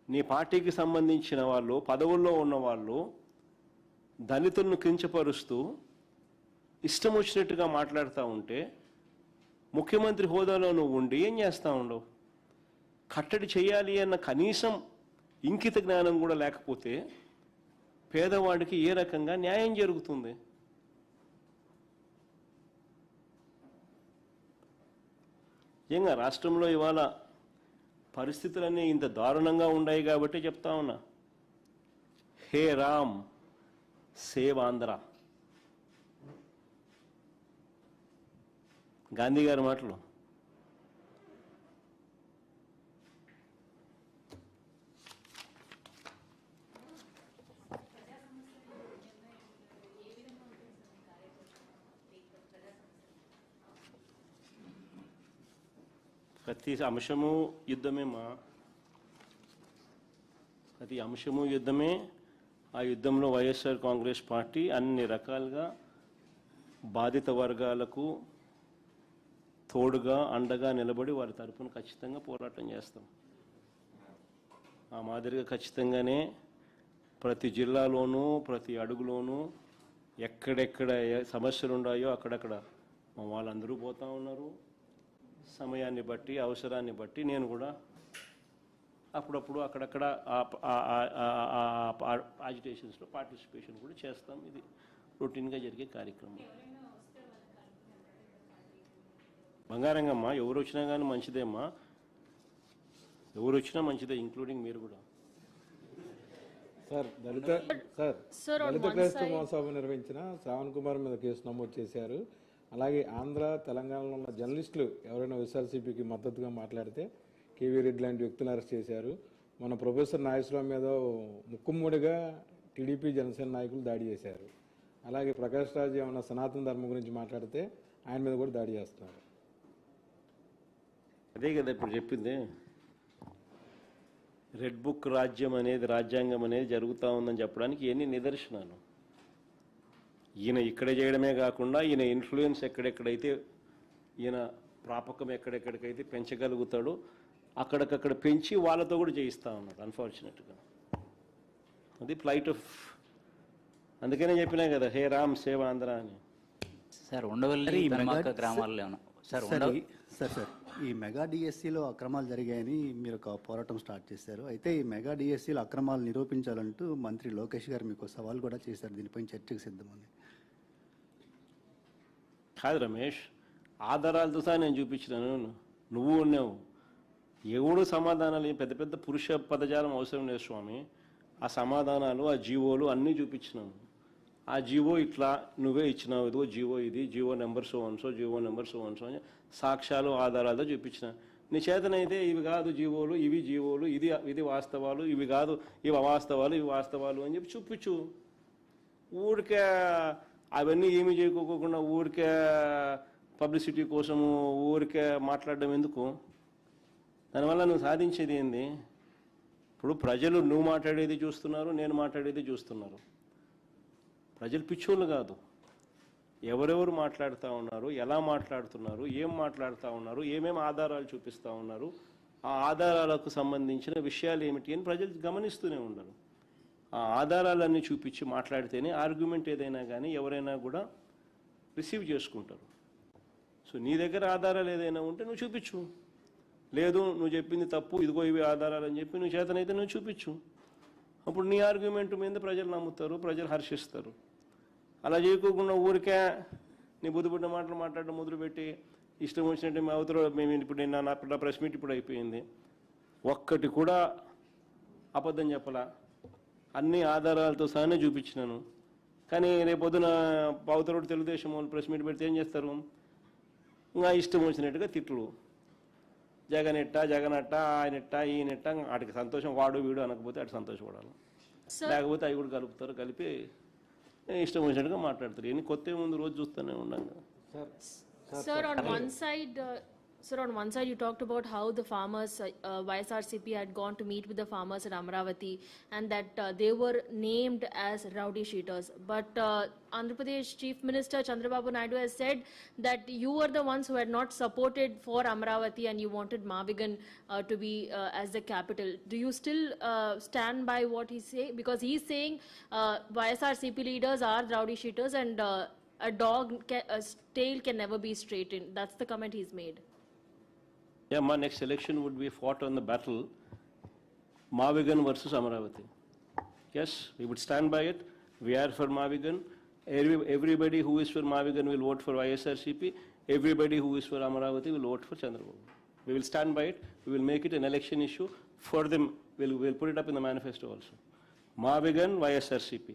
నీ పార్టీకి సంబంధించిన వాళ్ళు, పదవుల్లో ఉన్నవాళ్ళు దళితులను కించపరుస్తూ ఇష్టం వచ్చినట్టుగా మాట్లాడుతూ ఉంటే ముఖ్యమంత్రి హోదాలో నువ్వు ఉండి ఏం చేస్తూ ఉండవు? కట్టడి చేయాలి అన్న కనీసం ఇంకిత జ్ఞానం కూడా లేకపోతే పేదవాడికి ఏ రకంగా న్యాయం జరుగుతుంది? నిజంగా రాష్ట్రంలో ఇవాళ పరిస్థితులన్నీ ఇంత దారుణంగా ఉన్నాయి కాబట్టి చెప్తా ఉన్నా, హే రామ్ సేవ్ ఆంధ్ర. గాంధీ గారి మాటలు. ప్రతి అంశము యుద్ధమే ప్రతి అంశము యుద్ధమే. ఆ యుద్ధంలో వైఎస్ఆర్ కాంగ్రెస్ పార్టీ అన్ని రకాలుగా బాధిత వర్గాలకు తోడుగా అండగా నిలబడి వారి తరపున ఖచ్చితంగా పోరాటం చేస్తాం. ఆ మాదిరిగా ఖచ్చితంగానే ప్రతి జిల్లాలోనూ ప్రతి అడుగులోనూ ఎక్కడెక్కడ సమస్యలు ఉన్నాయో అక్కడక్కడ మా వాళ్ళందరూ పోతూ ఉన్నారు. సమయాన్ని బట్టి అవసరాన్ని బట్టి నేను కూడా అప్పుడప్పుడు అక్కడక్కడ ఆజిటేషన్స్లో పార్టిసిపేషన్ కూడా చేస్తాం. ఇది రొటీన్గా జరిగే కార్యక్రమం. బంగారంగమ్మా, ఎవరు వచ్చినా కానీ మంచిదేమ్మా, ఎవరు వచ్చినా మంచిదే, ఇంక్లూడింగ్ మీరు కూడా. సార్ దళిత క్రైస్తవ మహాసభ నిర్వహించిన శ్రావణ్ కుమార్ మీద కేసు నమోదు చేశారు. అలాగే ఆంధ్ర తెలంగాణలో ఉన్న జర్నలిస్టులు ఎవరైనా వైఎస్ఆర్సీపీకి మద్దతుగా మాట్లాడితే కేవీ రెడ్డి లాంటి వ్యక్తులను అరెస్ట్ చేశారు. మన ప్రొఫెసర్ నాగేశ్వరరావు మీద ముక్కుమ్మడిగా టీడీపీ జనసేన నాయకులు దాడి చేశారు. అలాగే ప్రకాష్ రాజ్ ఏమన్నా సనాతన ధర్మం గురించి మాట్లాడితే ఆయన మీద కూడా దాడి చేస్తున్నారు. అదే కదా ఇప్పుడు చెప్పింది. రెడ్ బుక్ రాజ్యం అనేది, రాజ్యాంగం అనేది జరుగుతూ ఉందని చెప్పడానికి ఎన్ని నిదర్శనాలు. ఈయన ఇక్కడ చేయడమే కాకుండా ఈయన ఇన్ఫ్లుయెన్స్ ఎక్కడెక్కడైతే, ఈయన ప్రాపకం ఎక్కడెక్కడికైతే పెంచగలుగుతాడో అక్కడికక్కడ పెంచి వాళ్ళతో కూడా చేయిస్తూ ఉన్నాడు అన్ఫార్చునేట్గా. అది ఫ్లైట్ ఆఫ్, అందుకనే చెప్పినా కదా హే రామ్ సేవ్ ఆంధ్ర అని. సార్ ఉండవల్లి గ్రామాల్లో సార్ ఈ మెగా డిఎస్సిలో అక్రమాలు జరిగాయని మీరు ఒక పోరాటం స్టార్ట్ చేశారు. అయితే ఈ మెగా డిఎస్సిలో అక్రమాలు నిరూపించాలంటూ మంత్రి లోకేష్ గారు మీకు సవాల్ కూడా చేశారు. దీనిపై చర్చకు సిద్ధమని. కాదు రమేష్, ఆధారాలతో సహా నేను చూపించినాను, నువ్వు ఉన్నావు. ఎవడు సమాధానాలు, పెద్ద పెద్ద పురుష పదజాలం అవసరం లేదు స్వామి. ఆ సమాధానాలు, ఆ జీవోలు అన్నీ చూపించినాము. ఆ జీవో ఇట్లా నువ్వే ఇచ్చినావు, ఇదిగో జీవో, ఇది GO number so and so, GO number so and so అని సాక్ష్యాలు ఆధారాలతో చూపించిన. నీ చేతనైతే ఇవి కాదు జీవోలు, ఇవి జీవోలు, ఇది వాస్తవాలు, ఇవి కాదు ఇవి అవాస్తవాలు, ఇవి వాస్తవాలు అని చెప్పి చూపించు. ఊరికే అవన్నీ ఏమీ చేయకోకుండా ఊరికే పబ్లిసిటీ కోసము ఊరికే మాట్లాడడం ఎందుకు? దానివల్ల నువ్వు సాధించేది ఏంది? ఇప్పుడు ప్రజలు నువ్వు మాట్లాడేది చూస్తున్నారు, నేను మాట్లాడేది చూస్తున్నారు. ప్రజలు పిచ్చోళ్ళు కాదు. ఎవరెవరు మాట్లాడుతూ ఉన్నారు, ఎలా మాట్లాడుతున్నారు, ఏం మాట్లాడుతూ ఉన్నారు, ఏమేమి ఆధారాలు చూపిస్తూ ఉన్నారు, ఆ ఆధారాలకు సంబంధించిన విషయాలు ఏమిటి అని ప్రజలు గమనిస్తూనే ఉన్నారు. ఆ ఆధారాలన్నీ చూపించి మాట్లాడితేనే ఆర్గ్యుమెంట్ ఏదైనా కానీ ఎవరైనా కూడా రిసీవ్ చేసుకుంటారు. సో నీ దగ్గర ఆధారాలు ఏదైనా ఉంటే నువ్వు చూపించు. లేదు నువ్వు చెప్పింది తప్పు, ఇదిగో ఇవి ఆధారాలు అని చెప్పి నువ్వు చేతనైతే నువ్వు చూపించు. అప్పుడు నీ ఆర్గ్యుమెంట్ మీద ప్రజలు నమ్ముతారు, ప్రజలు హర్షిస్తారు. అలా చేయకోకుండా ఊరికే నీ బుద్ధిబుడ్డ మాటలు మాట్లాడడం మొదలుపెట్టి ఇష్టం వచ్చినట్టు మేము ఇప్పుడు నా ప్రెస్ మీట్ ఇప్పుడు అయిపోయింది, ఒక్కటి కూడా అబద్ధం చెప్పలా, అన్ని ఆధారాలతో సహానే చూపించినాను. కానీ రేపొద్దున అవతల తెలుగుదేశం వాళ్ళు ప్రెస్ మీట్ పెడితే ఏం చేస్తారు? ఇంకా ఇష్టం వచ్చినట్టుగా తిట్లు, జగనెట్ట జగనట్ట, ఆయనెట్ట ఈయనెట్ట, వాటికి సంతోషం, వాడు వీడు అనకపోతే అటు సంతోషపడాలి, లేకపోతే అవి కూడా కలుపుతారు, కలిపి ఇష్టం వచ్చినట్టుగా మాట్లాడతారు. ఎన్ని కొత్త ముందు రోజు చూస్తూనే ఉన్నాం కదా. Sir, on one side, you talked about how the farmers, YSRCP had gone to meet with the farmers at Amravati, and that they were named as rowdy sheeters. But Andhra Pradesh Chief Minister Chandrababu Naidu has said that you were the ones who had not supported for Amravati, and you wanted Mavigan to be as the capital. Do you still stand by what he say? Because he's saying YSRCP leaders are rowdy sheeters, and a tail can never be straightened. That's the comment he's made. Yeah, my next election would be fought on the battle Mavigan versus Amaravati. Yes, we would stand by it. We are for Mavigan. Everybody who is for Mavigan will vote for YSRCP. Everybody who is for Amaravati will vote for Chandrababu. We will stand by it. We will make it an election issue for them. We'll put it up in the manifesto also. Mavigan, YSRCP.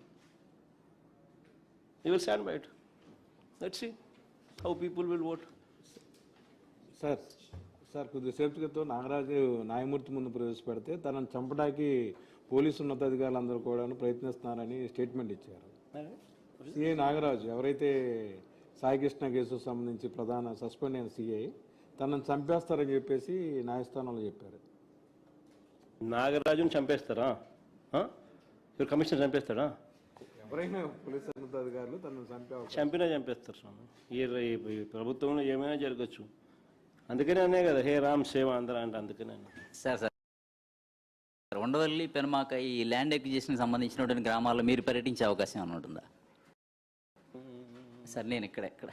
We will stand by it. Let's see how people will vote. Sir కొద్దిసేపు క్రితం నాగరాజు న్యాయమూర్తి ముందు ప్రవేశపెడితే తనను చంపడానికి police ఉన్నతాధికారులందరూ కూడా ప్రయత్నిస్తున్నారని statement ఇచ్చారు. CI Nagaraju ఎవరైతే సాయికృష్ణ కేసుకు సంబంధించి ప్రధాన సస్పెండ్ అయిన సిఐ తనను చంపేస్తారని చెప్పేసి న్యాయస్థానంలో చెప్పారు. నాగరాజును చంపేస్తారా? కమిషనర్ చంపేస్తాడా? ఎవరైనా పోలీసు ఉన్నతాధికారులు తనను చంపినా చంపేస్తారు స్వామి. ఈ ప్రభుత్వంలో ఏమైనా జరగచ్చు. అందుకనే అనే కదా హే రామ్ సేవ ఆంధ్ర అంటే. అందుకనే సార్ ఉండవల్లి పెనుమాక ఈ ల్యాండ్ ఎక్విజిషన్ సంబంధించినటువంటి గ్రామాల్లో మీరు పర్యటించే అవకాశం ఏమైనా ఉంటుందా? సార్ నేను ఇక్కడ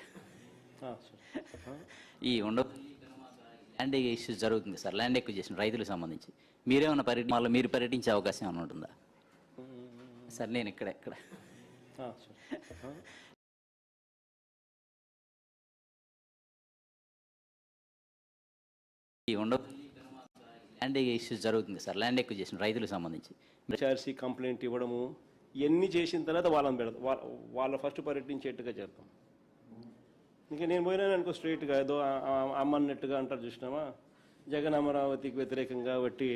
ఈ ఉండవల్లి ల్యాండ్ ఇష్యూస్ జరుగుతుంది సార్, ల్యాండ్ ఎక్విజిషన్ రైతులకు సంబంధించి మీరేమన్నా మీరు పర్యటించే అవకాశం ఏమైనా ఉంటుందా? సార్ నేను ఇక్కడ ఈ ఉండవల్లి ల్యాండ్ ఇష్యూస్ జరుగుతుంది సార్, ల్యాండ్ ఎక్విజిషన్ రైతులకు సంబంధించి HRC కంప్లైంట్ ఇవ్వడము ఇవన్నీ చేసిన తర్వాత వాళ్ళని పెడతాం, వాళ్ళ ఫస్ట్ పర్యటించేట్టుగా చేద్దాం. ఇంకా నేను పోయినాను అనుకో స్ట్రైట్గా ఏదో అమ్మన్నట్టుగా అంటారు చూసినామా, జగన్ అమరావతికి వ్యతిరేకంగా బట్టి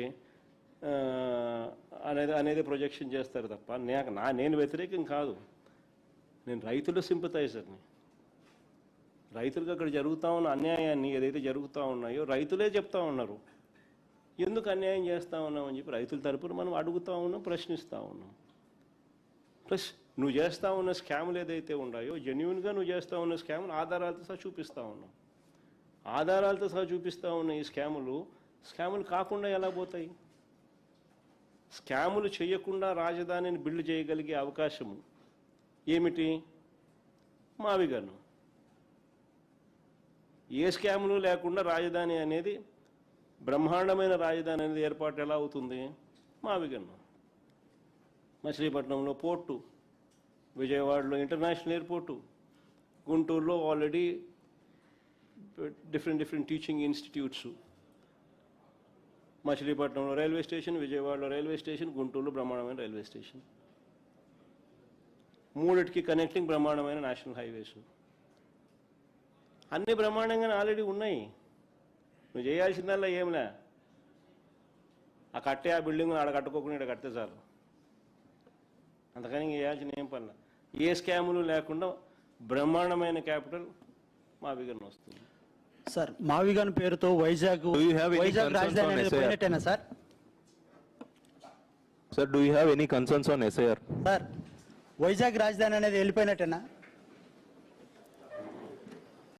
అనేది ప్రొజెక్షన్ చేస్తారు తప్ప నేను వ్యతిరేకం కాదు. నేను రైతుల సింపథైజర్ని. రైతులకు అక్కడ జరుగుతూ ఉన్న అన్యాయాన్ని ఏదైతే జరుగుతూ ఉన్నాయో రైతులే చెప్తా ఉన్నారు. ఎందుకు అన్యాయం చేస్తూ ఉన్నామని చెప్పి రైతుల తరపున మనం అడుగుతూ ఉన్నాం, ప్రశ్నిస్తూ ఉన్నాం. ప్లస్ నువ్వు చేస్తూ ఉన్న స్కాములు ఏదైతే ఉన్నాయో జెన్యున్గా నువ్వు చేస్తూ ఉన్న స్కాములు ఆధారాలతో సహా చూపిస్తూ ఉన్నాం. ఆధారాలతో సహా చూపిస్తూ ఉన్న ఈ స్కాములు కాకుండా ఎలా పోతాయి? స్కాములు చేయకుండా రాజధానిని బిల్డ్ చేయగలిగే అవకాశము ఏమిటి? మావిగన్ను. ఏ స్కాములు లేకుండా రాజధాని అనేది బ్రహ్మాండమైన రాజధాని అనేది ఏర్పాటు ఎలా అవుతుంది? మావిగన్ను. మచిలీపట్నంలో పోర్టు, విజయవాడలో ఇంటర్నేషనల్ ఎయిర్పోర్టు, గుంటూరులో ఆల్రెడీ డిఫరెంట్ టీచింగ్ ఇన్స్టిట్యూట్స్, మచిలీపట్నంలో రైల్వే స్టేషన్, విజయవాడలో రైల్వే స్టేషన్, గుంటూరులో బ్రహ్మాండమైన రైల్వే స్టేషన్, మూడిటికి కనెక్టింగ్ బ్రహ్మాండమైన నేషనల్ హైవేస్. అన్ని బ్రహ్మాండంగానే ఆల్రెడీ ఉన్నాయి. నువ్వు చేయాల్సిందల్లా ఏంలే, ఆ బిల్డింగ్ ఆడ కట్టుకోకుండా ఇక్కడ కడితే చాలు. అంతకని చేయాల్సిన ఏం పనుల. ఏ స్కాములు లేకుండా బ్రహ్మాండమైన క్యాపిటల్ మావిగన్ వస్తుంది. సార్ మావిగన్ పేరుతో వైజాగ్ రాజధాని అనేది పోయినట్టేనా sir? Sir, do you have any concerns on SIR? Sir Vizag రాజధాని అనేది వెళ్ళిపోయినట్టేనా?